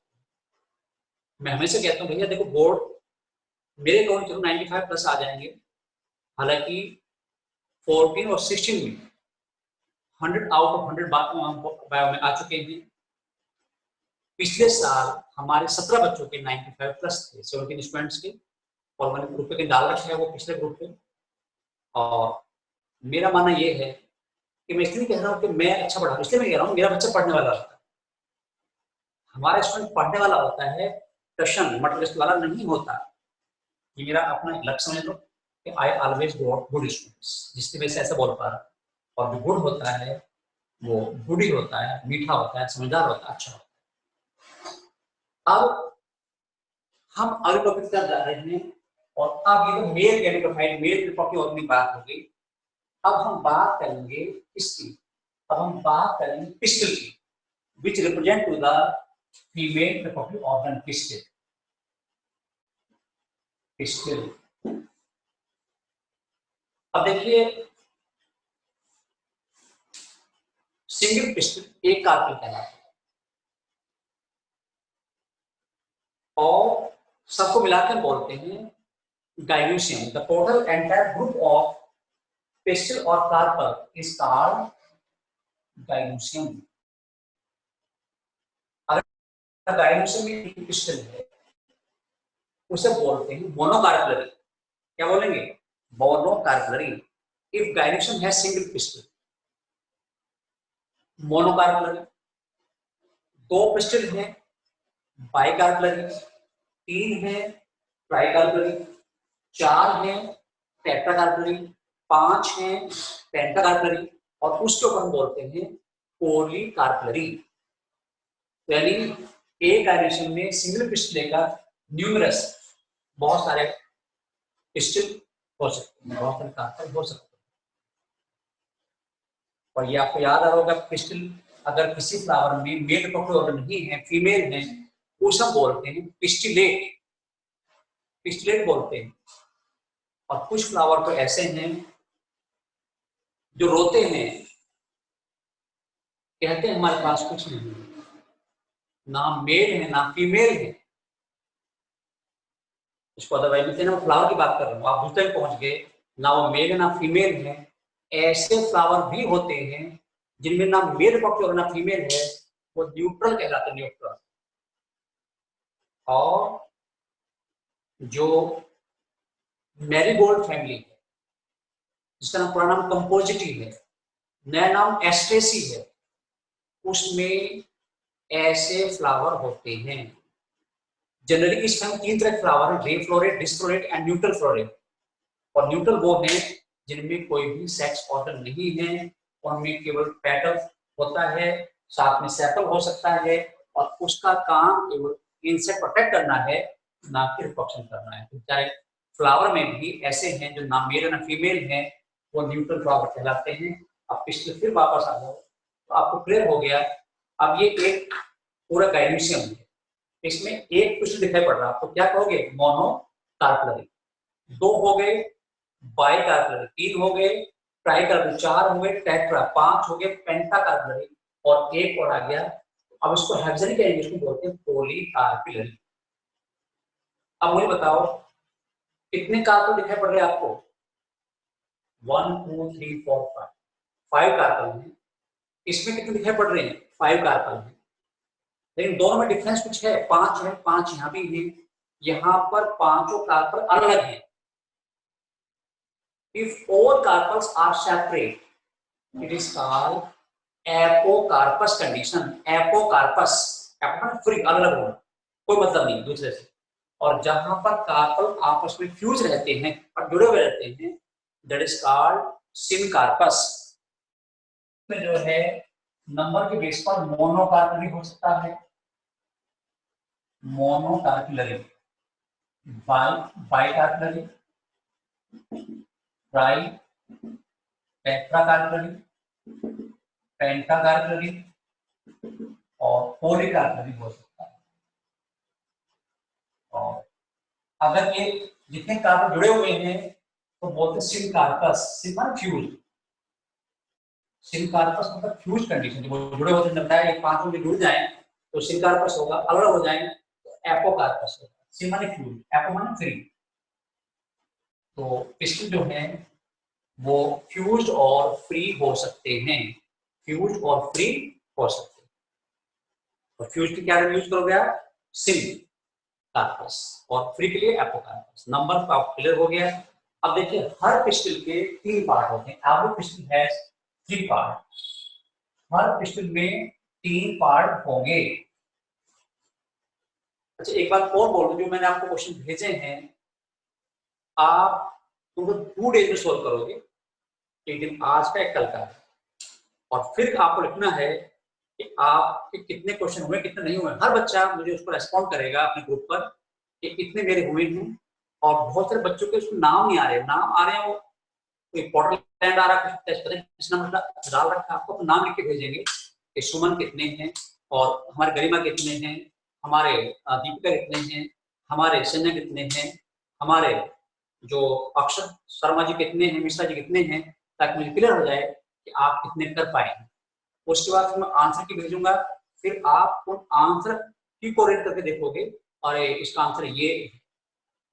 मैं हमेशा कहता हूँ भैया देखो, बोर्ड मेरे अकॉर्डिंग चलो 95 प्लस आ जाएंगे, हालांकि 14 और 16 में 100 आउट ऑफ 100 बायो में आ चुके हैं। पिछले साल हमारे 17 बच्चों के 95 प्लस थे, 17 स्टूडेंट्स के, और मैंने ग्रुप के डाल रखे हैं वो पिछले ग्रुप पे। और मेरा मानना ये है कि मैं इसलिए कह रहा हूँ कि मैं अच्छा पढ़ा, इसलिए मैं कह रहा हूँ मेरा बच्चा पढ़ने वाला होता है, हमारा स्टूडेंट पढ़ने वाला होता है, टशन मटेरियलिस्ट वाला नहीं होता। ये मेरा अपना लक्ष्य समझ लो कि I always got good students, जिसकी वजह से ऐसा बोल पा रहा। और जो गुड होता है वो गुड ही होता है, मीठा होता है, समझदार होता है, अच्छा होता है। अब हम अगले टॉपिक पर जा रहे हैं, और अब ये तो मेल गैमेटोफाइट, मेल की और भी बात हो गई। अब हम बात करेंगे इसकी, अब हम बात करेंगे पिस्टल की, which represent to the female reproductive organ pistil. Pistil. अब देखिए सिंगल पिस्टिल एक कार्पेल कहलाता है और सबको मिलाकर बोलते हैं gynoecium. The total entire group of pistil और कार्पल इज कॉल्ड गाइनोसियम। अगर गाइनोसियम में एक पिस्टिल है उसे बोलते हैं मोनोकार्पलरी। क्या बोलेंगे? मोनोकार्पलरी। इफ गाइनोसियम है सिंगल पिस्टिल, मोनोकार्पलरी। दो पिस्टिल है बाइकार्पलरी, तीन है ट्राइकार्पलरी, चार है टेट्राकार्पलरी, पांच है पेंटाकार्पलरी और उसके ऊपर हम बोलते हैं पॉलीकार्पलरी। यानी एक गाइनेशन में सिंगल पिस्टिल लेकर न्यूमरस बहुत सारे पिस्टिल हो सकते हैं, बहुत सारे कार्पल हो सकते हैं। और ये आपको याद आ रहा होगा पिस्टिल अगर किसी फ्लावर में मेल रिप्रोडक्टिव ऑर्गन नहीं है, फीमेल है, उसे हम बोलते हैं पिस्टिलेट। पिस्टिलेट बोलते हैं। और कुछ फ्लावर तो ऐसे हैं जो रोते हैं, कहते हैं हमारे पास कुछ नहीं है, ना मेल है ना फीमेल है। इसको अदरवाइज में फ्लावर की बात कर रहा हूँ, आप दूसरे में पहुंच गए, ना वो मेल है ना फीमेल है। ऐसे फ्लावर भी होते हैं जिनमें ना मेल रिप्रोडक्टिव और ना फीमेल है, वो न्यूट्रल कहलाते हैं, न्यूट्रल। और जो मैरीगोल्ड फैमिली है, जिसका नाम पुराना नाम कंपोजिटी है, नया नाम एस्ट्रेसी है, उसमें ऐसे फ्लावर होते हैं। जनरली इस टाइम तीन तरह के फ्लावर है, ray floret, disc floret and neutral floret. और न्यूट्रल वो है जिनमें कोई भी सेक्स ऑर्गन नहीं है, उनमें केवल पेटल होता है, साथ में सेपल हो सकता है और उसका काम केवल इनसे प्रोटेक्ट करना है, ना कि रिप्रोडक्शन करना है। चाहे फ्लावर में भी ऐसे हैं जो ना मेल ना फीमेल हैं, वो न्यूट्रल फ्लावर कहलाते हैं। अब पिछले फिर वापस आ जाओ तो आपको क्लियर हो गया। अब ये एक पूरा गाइनोसियम है, इसमें एक पिस्टिल दिखाई पड़ रहा है, आपको क्या कहोगे? मोनोकार्पलरी। दो हो गए बाइकार्पलरी, तीन हो गए ट्राइकार्पलरी, चार हो गए टेट्रा, पांच हो गए पेंटाकार्पलरी और एक और आ गया। अब इसको हेक्सानी के इंग्लिश में बोलते हैं पॉलीकार्पलरी। अब मुझे बताओ कितने कार्पल दिखाई पड़ रहे हैं आपको? 1 2 3 4 5 5 कार्पल हैं। इसमें कितने दिखाई पड़ रहे हैं? 5 कार्पल हैं। लेकिन दोनों में डिफरेंस कुछ है, 5 है, 5 यहाँ भी है। यहाँ पर पांचों कार्पल अलग हैं। If all carpels are separate, it is called apocarpus condition. Apocarpus, free, अलग होना, कोई मतलब नहीं दूसरे से। और जहां पर कार्पल आपस में फ्यूज रहते हैं और जुड़े हुए रहते हैं, दैट इज कॉल्ड सिनकार्पस। में जो है नंबर के बेस पर मोनोकार्पलरी हो सकता है, मोनोकार्पलरी, बाइकार्पलरी, ट्राई, टेट्राकार्पलरी, पेंटाकार्पलरी और पॉलीकार्पलरी हो सकता है। और अगर ये जितने कार्बन जुड़े हुए हैं तो बोलते हैं सिनकार्पस। सिन फ्यूज, सिनकार्पस मतलब फ्यूज कंडीशन, जब जुड़े होते हैं, बताया ये पांचों में जुड़ जाएं तो सिनकार्पस होगा, अलग हो जाएं तो एपोकार्पस होगा। सिन माने फ्यूज, एपो माने फ्री। तो पिस्टिल जो है वो फ्यूज और फ्री हो सकते हैं, फ्यूज और फ्री हो सकते हैं। तो फ्यूज की क्या यूज करोगे आप? सिन कार्पस, और फ्री के लिए एपोकार्पस। नंबर ऑफ क्लियर हो गया। अब देखिए हर पिस्टिल के 3 पार्ट होते हैं। Every pistil has 3 part. Her pistil में 3 पार्ट होंगे। अच्छा एक बात और बोल दूं, जो मैंने आपको क्वेश्चन भेजे हैं आप उनको 2 डेज में सोल्व करोगे, एक दिन आज का एक कल का, और फिर आपको लिखना है कि आपके कितने क्वेश्चन हुए कितने नहीं हुए। हर बच्चा मुझे उस पर रेस्पॉन्ड करेगा अपने ग्रुप पर कि कितने मेरे हुए हैं। और बहुत सारे बच्चों के उसमें नाम नहीं आ रहे, नाम आ रहे हैं वो कोई पोर्टलैंड आ रहा है, कुछ डाल रखा है, आपको नाम लिख के भेजेंगे कि सुमन कितने हैं, और हमारे गरिमा कितने हैं, हमारे दीपिका कितने हैं, हमारे संजय कितने हैं, हमारे जो अक्षर शर्मा जी कितने हैं, मिश्रा जी कितने हैं, ताकि मुझे क्लियर हो जाए कि आप कितने कर पाए। उसके बाद फिर मैं आंसर की भेजूंगा, फिर आप उन आंसर की को रेट करके देखोगे और इसका आंसर ये है।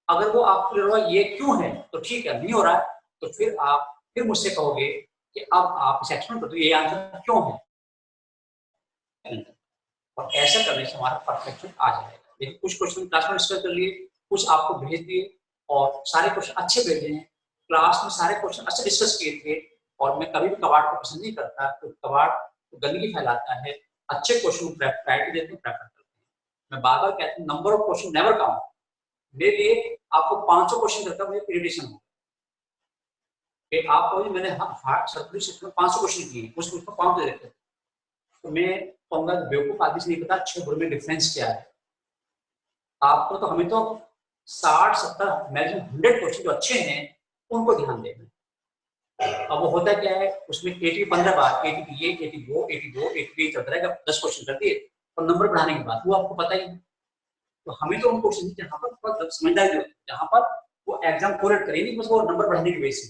अगर वो आपको क्लियर हुआ ये क्यों है तो ठीक है, नहीं हो रहा है तो फिर आप फिर मुझसे कहोगे कि अब आप इसे एक्सप्लेन कर दो ये आंसर क्यों है, और ऐसा करने से हमारा परफेक्शन आ जाएगा। लेकिन कुछ क्वेश्चन क्लास में डिस्कस कर लिए, कुछ आपको भेज दिए और सारे क्वेश्चन अच्छे भेजे हैं, क्लास में सारे क्वेश्चन अच्छे डिस्कस किए थे। और मैं कभी भी कबाड़ को पसंद नहीं करता, तो कबाड़ गंदगी फैलाता है। अच्छे क्वेश्चन को प्रायोरिटी देते हैं, प्रेफर करते हैं। मैं बार बार कहता हूँ number of question never count. मेरे लिए आपको 500 क्वेश्चन करता मुझे इरिटेशन हो कि आप कहोगे मैंने सर्कुलर शिफ्ट में 500 क्वेश्चन किए, कुछ उसको 5 दे देते हैं, तो मैं कहूँगा बेवकूफ आदमी से नहीं पता अच्छे बुरे में डिफरेंस क्या है। आपको तो हमें तो 60-70 मैक्सिमम 100 क्वेश्चन जो अच्छे हैं उनको ध्यान देना। अब वो होता क्या है उसमें 80 15 बार 80 ये 82 82 83 चलता रहेगा, 10 क्वेश्चन कर दिए और नंबर बढ़ाने के बाद वो आपको पता ही है। तो हमें तो उन क्वेश्चन जहाँ पर थोड़ा समझदारी होती है, जहाँ पर वो एग्जाम कोरेक्ट करेंगे बस वो नंबर बढ़ाने की वजह से।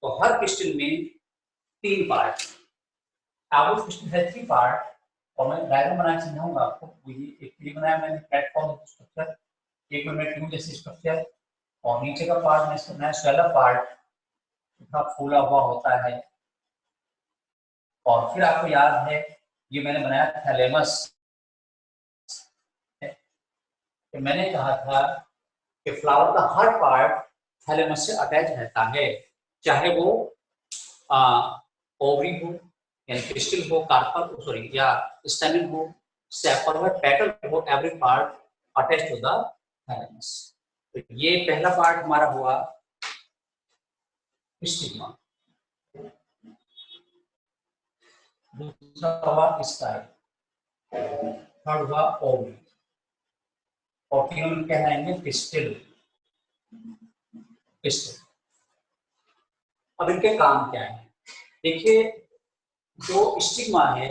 तो हर क्वेश्चन में 3 पार्ट, आप क्वेश्चन है 3 पार्ट और मैं डायग्राम बना के समझाऊंगा आपको। ये एक ट्री बनाया मैंने प्लेटफॉर्म स्ट्रक्चर, एक में ट्यूब जैसी स्ट्रक्चर, और नीचे का पार्ट में इसको स्वेलर पार्ट इतना फूला हुआ होता है। और फिर आपको याद है ये मैंने बनाया थैलेमस, कि मैंने कहा था कि फ्लावर का हर पार्ट थैलेमस से अटैच रहता है, चाहे वो ओवरी हो यानी क्रिस्टल हो, कार्पल सॉरी या स्टेमिन हो, सेपल हो, पेटल हो, every part attach to the thalamus. तो ये पहला पार्ट हमारा हुआ स्टिग्मा, दूसरा हुआ स्टाइल, थर्ड हुआ ओवरी, और तीनों में कहलाएंगे पिस्टिल। पिस्टिल अब इनके काम क्या है देखिए, जो स्टिग्मा है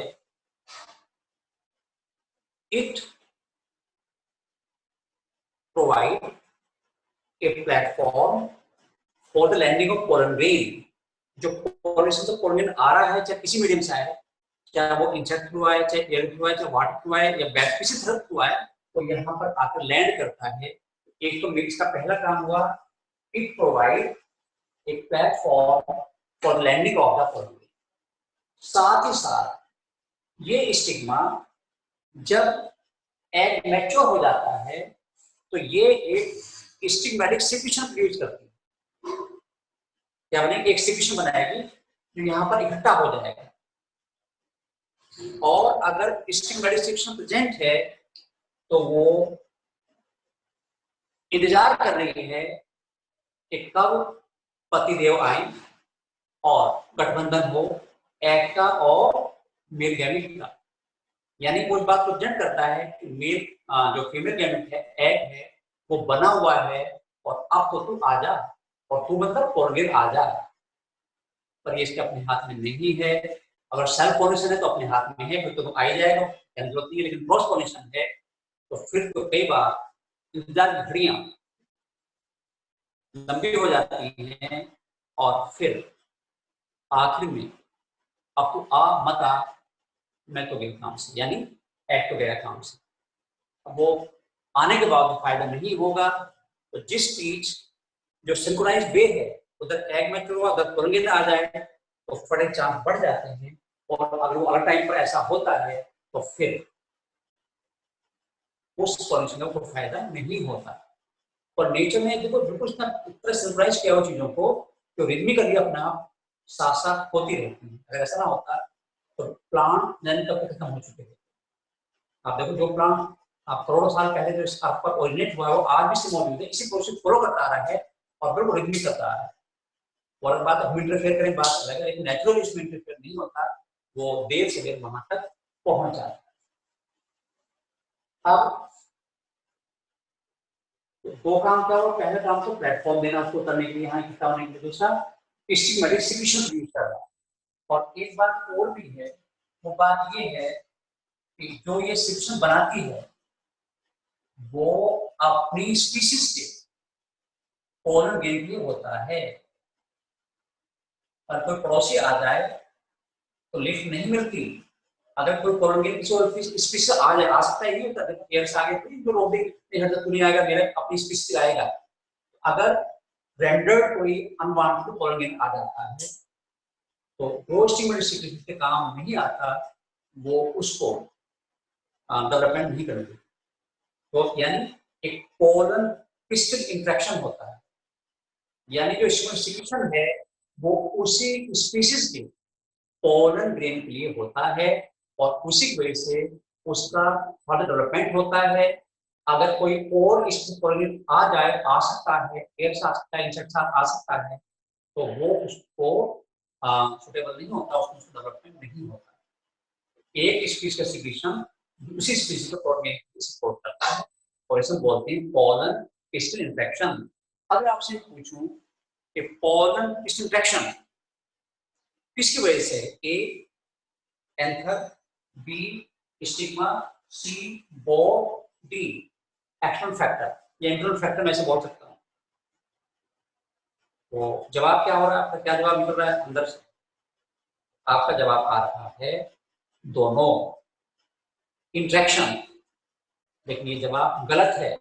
it provide a platform for the landing of pollen grain. जो पोलिनेशन से पोलन आ रहा है चाहे किसी मीडियम से आए, चाहे वो इंसेक्ट थ्रू आए, चाहे एयर थ्रू आए, चाहे वाटर थ्रू आए या बैट किसी तरह थ्रू आए, तो यहाँ पर आकर लैंड करता है। एक तो मिक्स का पहला काम हुआ इट प्रोवाइड एक platform for landing of the pollen. साथ ही साथ ये स्टिग्मा जब एग मैच्योर हो जाता है तो ये एक स्टिग्मेटिक सिक्रीशन प्रोड्यूस करती है, क्या बनेगी एक सिक्रीशन बनाएगी जो यहाँ पर इकट्ठा हो जाएगा। और अगर स्टिग्मेटिक सिक्रीशन प्रेजेंट है तो वो इंतजार कर रही है कि कब पतिदेव आए और गठबंधन हो एग का और मेल गैमेट का। यानी कोई बात को जज करता है कि मेल जो फीमेल गैमेट है एग है वो बना हुआ है और अब तो तू आ जा, और तू मतलब पोर्गेन आ जा, पर ये इसके अपने हाथ में नहीं है। अगर सेल्फ पोलिनेशन है तो अपने हाथ में है, फिर तो आ ही जाएगा, जरूरत नहीं है। लेकिन क्रॉस पोलिनेशन है तो फिर तो कई बार इंतजार की घड़ियां लंबी हो जाती हैं और फिर आखिर में अब तू आ मत आ, मैं तो गई काम से, यानी एग तो गया काम से। अब वो आने के बाद फायदा नहीं होगा। तो जिस चीज जो सिंक्रोनाइज वे है उधर एग मैच्योर हुआ उधर पोलन आ जाए तो फटे चांस बढ़ जाते हैं। और अगर वो अलग टाइम पर ऐसा होता है तो फिर उस पोलिनेशन को फायदा नहीं होता। और नेचर में देखो बिल्कुल इतना सरप्राइज किया हुआ चीजों को जो रिदमिकली अपना आप साथ साथ होती रहती है। अगर ऐसा ना होता तो प्लांट जन तक खत्म हो चुके थे। आप देखो जो प्लांट आप करोड़ों साल पहले जो आप पर ओरिजिनेट हुआ है वो आज भी से मौजूद है, इसी प्रोसेस फॉलो करता आ रहा है और बिल्कुल रिदमिक करता आ रहा है। और बात हम इंटरफेयर करें बात अलग है, लेकिन नेचुरली इसमें इंटरफेयर नहीं होता, वो देर से देर वहां तक पहुंच जाता है। अब दो काम क्या हुआ, पहले काम तो प्लेटफॉर्म देना उसको करने के लिए, यहाँ इकट्ठा होने के लिए, दूसरा स्टिग्मेटिक सिक्रीशन यूज करना। और एक बात और भी है, वो बात ये है कि जो ये सिक्शन बनाती है वो अपनी स्पीशीज के पोलन गेन के लिए होता है। और कोई पड़ोसी आ जाए तो लिफ्ट नहीं मिलती। अगर कोई पोलन गेन किसी और स्पीशीज आ सकता है, नहीं होता एयर से आगे तो रोक दे, तू नहीं आएगा, मेरे अपनी स्पीशीज आएगा। अगर रेंडर्ड कोई अनवांटेड पोलन गेन आ जाता है तो जो स्टिमुलेटेड सिक्रीशन के काम नहीं आता वो उसको डेवलपमेंट नहीं करेंगे। तो यानी एक पोलन पिस्टल इंट्रैक्शन होता है, यानी जो स्टिमुलेटेड सिक्रीशन है वो उसी स्पीशीज के पोलन ग्रेन के लिए होता है और उसी की वजह से उसका फर्दर डेवलपमेंट होता है। अगर कोई और पोलन आ जाए, आ सकता है, एयर से आ सकता है, इंसेक्ट साथ आ सकता है, तो वो उसको सुटेबल नहीं होता, उसको डेवलपमेंट नहीं होता। एक स्पीशीज का सिक्रीशन दूसरी स्पीशीज को तोड़ने के लिए सपोर्ट करता है और इसे बोलते हैं पोलन पिस्टल इंट्रैक्शन। अगर आपसे पूछूं कि पोलन पिस्टल इंट्रैक्शन किसकी वजह से, ए एंथर, बी स्टिग्मा, सी बोर, डी एक्सटर्नल फैक्टर या इंटरनल फैक्टर में से बोल सकता हूं। तो जवाब क्या हो रहा है आपका, क्या जवाब निकल रहा है अंदर से? आपका जवाब आ रहा है दोनों इंट्रैक्शन। लेकिन ये जवाब गलत है,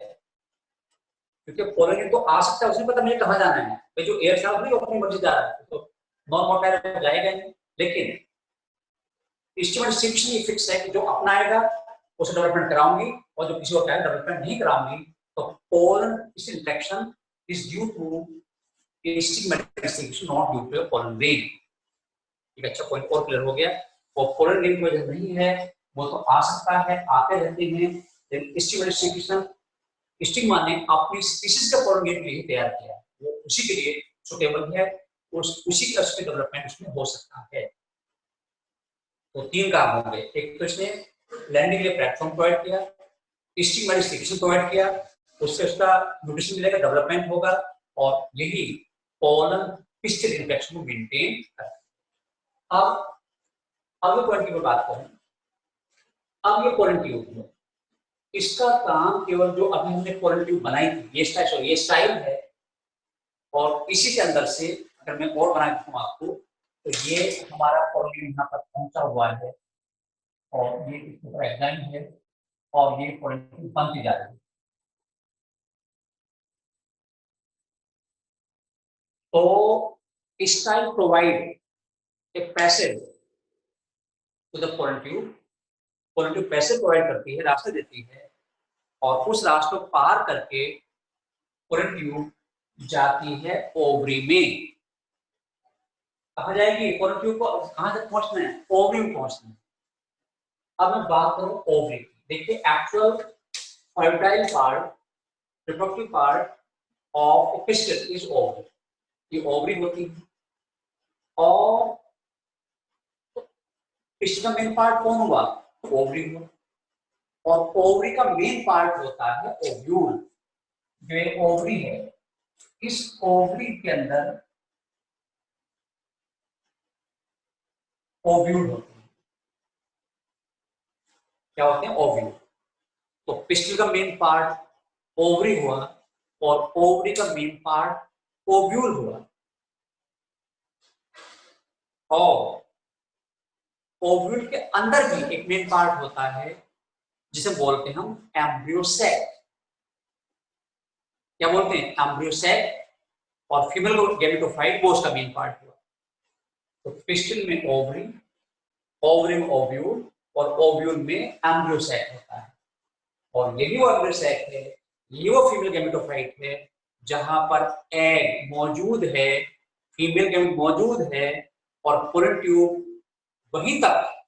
क्योंकि पोलन तो आ सकता है, उसे पता नहीं कहाँ जाना है, भाई जो एयर साफ नहीं अपनी मर्जी जा रहा है तो नॉन मोटाइल जाएगा नहीं। लेकिन स्टिमुलेटेड सिक्रीशन फिक्स है कि जो अपना आएगा उसे डेवलपमेंट कराऊंगी और जो किसी और का डेवलपमेंट नहीं कराऊंगी। तो pollen interaction is due to stigmatic secretion, not due to pollen grain. एक अच्छा पॉइंट और क्लियर हो गया। और पोलन ग्रेन की वजह नहीं है, वो तो आ सकता है, आते रहते हैं, लेकिन स्टिमुलेटेड सिक्रीशन स्टिग्मा ने अपनी स्पीशीज का पोलन ग्रेन नहीं तैयार किया, वो उसी के लिए सुटेबल है, उसी का उसके डेवलपमेंट उसमें हो सकता है। तो तीन काम होंगे, एक तो इसने लैंडिंग के लिए प्लेटफॉर्म प्रोवाइड किया, स्टिग्मेटिक सिक्रीशन प्रोवाइड किया, उससे उसका न्यूट्रिशन मिलेगा, डेवलपमेंट होगा और यही पोलन पिस्टल इंट्रैक्शन को मेंटेन करता है। अब अगले पॉइंट की बात करें, अब ये पोलन ट्यूब है, इसका काम केवल जो अभी हमने पोलन ट्यूब बनाई थी, ये स्टाइल है, और इसी के अंदर से अगर मैं और बना दूं आपको, तो ये हमारा पोलन यहाँ पर पहुंचा हुआ है और ये इसके ऊपर एग्जाइन है और ये पोलन ट्यूब बनती जा रही है। तो style provide a passage to the pollen tube passage provide करती है, रास्ते देती है, और उस रास्ते को पार करके पोलन ट्यूब जाती है ओवरी में। कहा जाएगी पोलन ट्यूब को, कहां तक पहुंचना है, ओवरी में पहुंचना है। अब मैं बात करूं ओवरी की, देखिए actual fertile part, reproductive part of A pistil is ovary, ये ओवरी होती है। और पिस्टल का मेन पार्ट कौन हुआ, ओवरी हुआ, और ओवरी का मेन पार्ट होता है ओव्यूल। जो ये ओवरी है, इस ओवरी के अंदर ओव्यूल होते हैं। क्या होते हैं, ओव्यूल। तो पिस्टल का मेन पार्ट ओवरी हुआ और ओवरी का मेन पार्ट ओव्यूल हुआ, और ओव्यूल के अंदर भी एक मेन पार्ट होता है जिसे बोलते हैं हम एम्ब्रियो सैक। क्या बोलते हैं, एम्ब्रियो सैक, और फीमेल गैमेटोफाइट वो उसका मेन पार्ट हुआ। तो पिस्टल में ओवरी, ओवरी में ओव्यूल, और ओव्यूल में एम्ब्रियो सैक होता है। और यही वो एम्ब्रियो सैक है, ये वो फीमेल गैमेटोफाइट है जहां पर एग मौजूद है, फीमेल गैमेट मौजूद है, और पोलन ट्यूब वहीं तक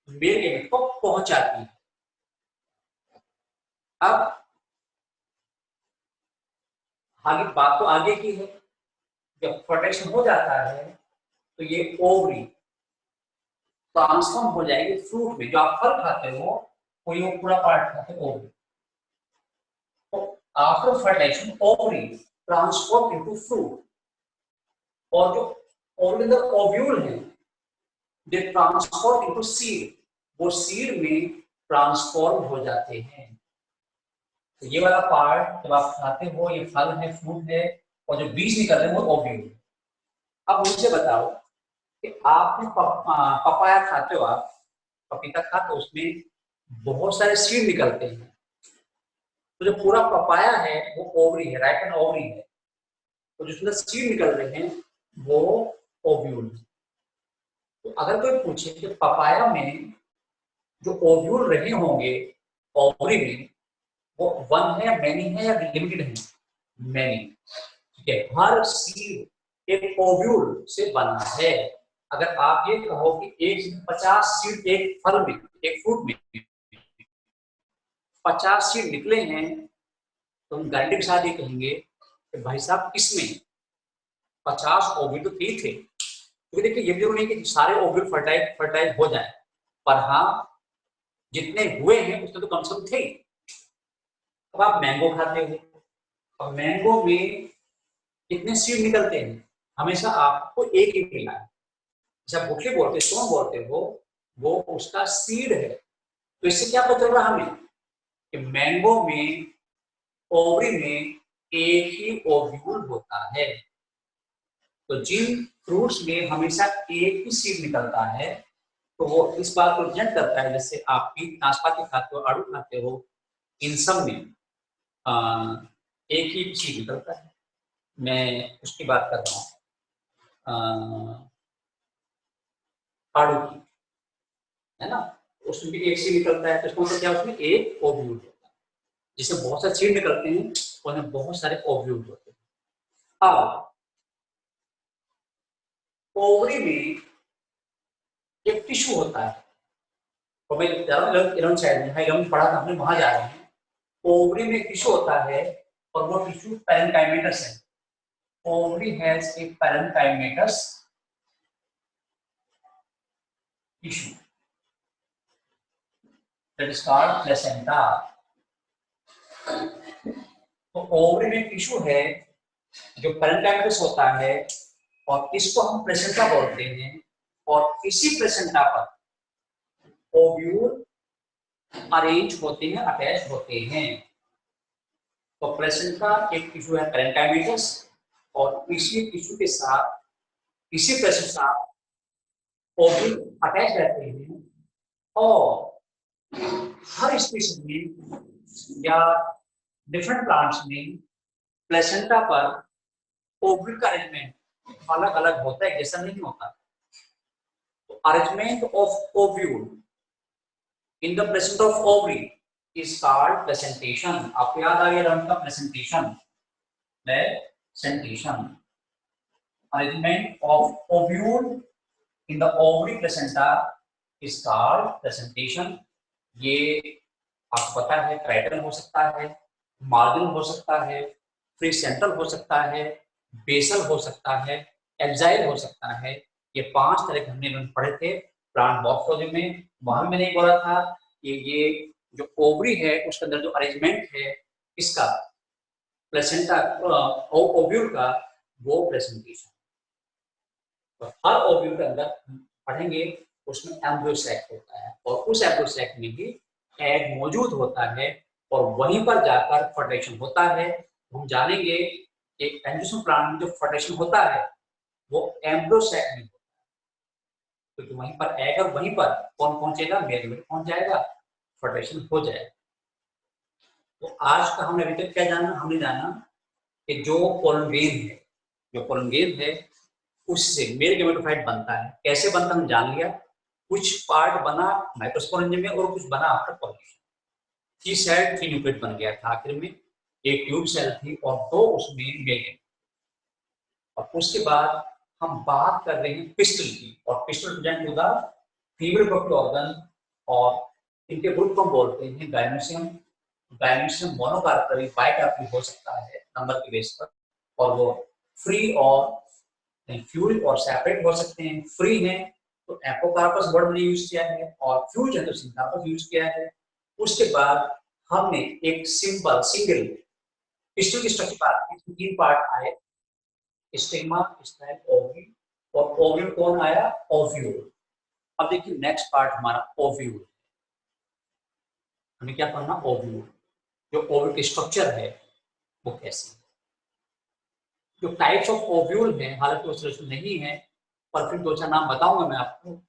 मेल गैमेट को पहुंचाती है। अब आगे बात तो आगे की है, जब फर्टिलाइजेशन हो जाता है तो ये ओवरी ट्रांसफॉर्म हो जाएगी फ्रूट में, जो आप फल खाते हो कोई वो पूरा पार्ट खाते हो ओवरी। तो after fertilization ovary transform into fruit, और जो ओवरी के अंदर ओव्यूल है दे ट्रांसफॉर्म इनटू सीड, वो सीड में ट्रांसफॉर्म हो जाते हैं। तो ये वाला पार्ट जब आप खाते हो, ये फल है, फ्रूट है, और जो बीज निकल रहे हैं वो ओव्यूल है। अब मुझे बताओ कि आपने पपाया खाते हो, आप पपीता खाते हो, उसमें बहुत सारे सीड निकलते हैं। तो जो पूरा पपाया है वो ओवरी है, राइपन ओवरी है, तो जिसमें सीड निकल रहे हैं वो ओव्यूल है। तो अगर कोई पूछे कि पपाया में जो ओव्यूल रहे होंगे ओवरी में, वो 1 है, मैनी है या लिमिटेड है? मैनी। ठीक है, हर सीड एक ओव्यूल से बना है। अगर आप ये कहो कि 50 सीड एक फल में, एक फ्रूट में 50 सीड निकले हैं, तो हम गारंटी के साथ ये कहेंगे कि भाई साहब इसमें 50 ओव्यूल तो ठीक थे। क्योंकि देखिए ये भी जरूरी नहीं कि सारे ओव्यूल फर्टाइल हो जाए, पर हाँ जितने हुए हैं उसमें तो कम से कम थे। अब आप मैंगो खाते हो, अब मैंगो में कितने सीड निकलते हैं? हमेशा आपको एक ही मिला है। जब बुटली बोलते, स्टोन बोलते हो, वो उसका सीड है। तो इससे क्या पता चल रहा हमें कि मैंगो में, ओवरी में एक ही ओव्यूल होता है। तो जिन फ्रूट्स में हमेशा एक ही सीड निकलता है, तो वो इस बात को रिप्रेजेंट करता है। जैसे आप नाशपाती खाते हो, आड़ू खाते हो, इन सब में एक ही सीड निकलता है। मैं उसकी बात कर रहा हूँ आड़ू की, है ना, उसमें भी एक सीड निकलता है। तो इसका मतलब क्या, उसमें एक ओव्यूल होता है। जिससे बहुत सारे सीड निकलते हैं, उसमें बहुत सारे ओव्यूल होते हैं। अब ओवरी में एक टिश्यू होता है, तो मैं 11th साइड में 11th पढ़ा था हमने, वहां जा रहे हैं। ओवरी में एक टिश्यू होता है और वो टिश्यू पैरेन्काइमेटस है। Ovary has a parenchymatous tissue that is called placenta. तो ओवरी में टिश्यू है जो पैरेन्काइमेटस होता है, और इसको हम प्लेसेंटा बोलते हैं। और इसी प्लेसेंटा पर ओव्यूल अरेंज होते हैं, अटैच होते हैं। तो प्लेसेंटा एक टिश्यू है पैरेन्काइमेटस, और इसी टिश्यू के साथ, इसी प्लेसेंटा ओव्यूल अटैच रहते हैं। और हर स्पीशीज में या डिफरेंट प्लांट्स में प्लेसेंटा पर ओव्यूल का अरेंजमेंट अलग अलग होता है, जैसा नहीं होता। तो arrangement of ovule in the placenta of ovary is called presentation. आपको याद आ गया रंग का presentation, presentation, arrangement of ovule in the ovary placenta is called presentation. ये आपको पता है, ट्राइटल हो सकता है, मार्जिन हो सकता है, फ्री सेंट्रल हो सकता है, बेसल हो सकता है, एक्साइल हो सकता है। ये 5 तरह के हमने पढ़े थे प्लांट मॉर्फोलॉजी में। वहां मैंने ये बोला था कि ये जो ओवरी है उसके अंदर जो अरेंजमेंट है इसका, प्लेसेंटा ओव्यूल का, वो प्रेजेंटेशन। तो हर ओव्यूल के अंदर पढ़ेंगे उसमें एम्ब्रियो सैक होता है, और उस एम्ब्रियो सैक में भी एग मौजूद होता है, और वहीं पर जाकर फर्टिलाइजेशन होता है। हम जानेंगे कि एंजियोस्पर्म प्लांट में जो फर्टिलाइजेशन होता है वो एम्ब्रियो सैक में होता है। क्योंकि वहीं पर एग, और वहीं पर कौन पहुंचेगा, मेल में पहुंच जाएगा, फर्टिलाइजेशन हो जाएगा। तो आज का हमने अभी तक क्या जाना, हमने जाना कि जो पोलन ग्रेन है, जो पोलन ग्रेन है उससे मेल गेमेटोफाइट बनता है। कैसे बनता हम जान लिया, कुछ पार्ट बना माइक्रोस्पोरेंजियम में और कुछ बना आफ्टर पॉलिनेशन। 3 सेल 3 न्यूक्लियट बन गया था आखिर में, एक ट्यूब सेल थी और 2 उसमें मेल। और उसके बाद हम बात कर रहे हैं पिस्टल की, और pistil present to the female reproductive organ, और इनके ग्रुप को हम बोलते हैं गायनोसियम। गायनोसियम मोनोकार्परी, बाइकार्परी हो सकता है नंबर के बेस पर, और वो फ्री और फ्यूज और सेपरेट हो सकते हैं। फ्री है तो एपोकार्पस वर्ड में यूज किया है, और फ्यूज है तो सिंथार्पस यूज किया है। उसके बाद हमने एक सिंपल सिंगल पिस्टल की स्ट्रक्चर बात की, 3 पार्ट आए, स्टिग्मा, स्टाइल, ओवरी, और ओवरी कौन आया, ओव्यूल। अब देखिए नेक्स्ट पार्ट हमारा ओव्यूल। हमें क्या पढ़ना, ओव्यूल, जो ओव्यूल की स्ट्रक्चर है वो कैसी है। जो टाइप्स ऑफ ओव्यूल है, हालांकि वो सिलेक्शन नहीं है, पर फिर दो चार नाम बताऊंगा मैं आपको।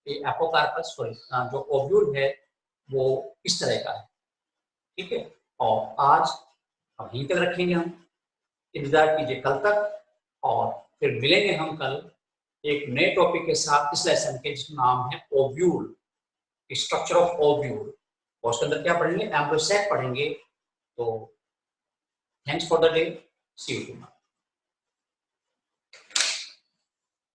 ये एपोकार्पस, सॉरी, जो ओव्यूल है वो इस तरह का है, ठीक है। और आज अब यहीं तक रखेंगे हम, इंतजार कीजिए कल तक, और फिर मिलेंगे हम कल एक नए टॉपिक के साथ इस लेसन के, जिसका नाम है ओव्यूल, स्ट्रक्चर ऑफ ओव्यूल। और उसके अंदर क्या पढ़ेंगे, एम्ब्रोसेक पढ़ेंगे। तो thanks for the day, see you tomorrow.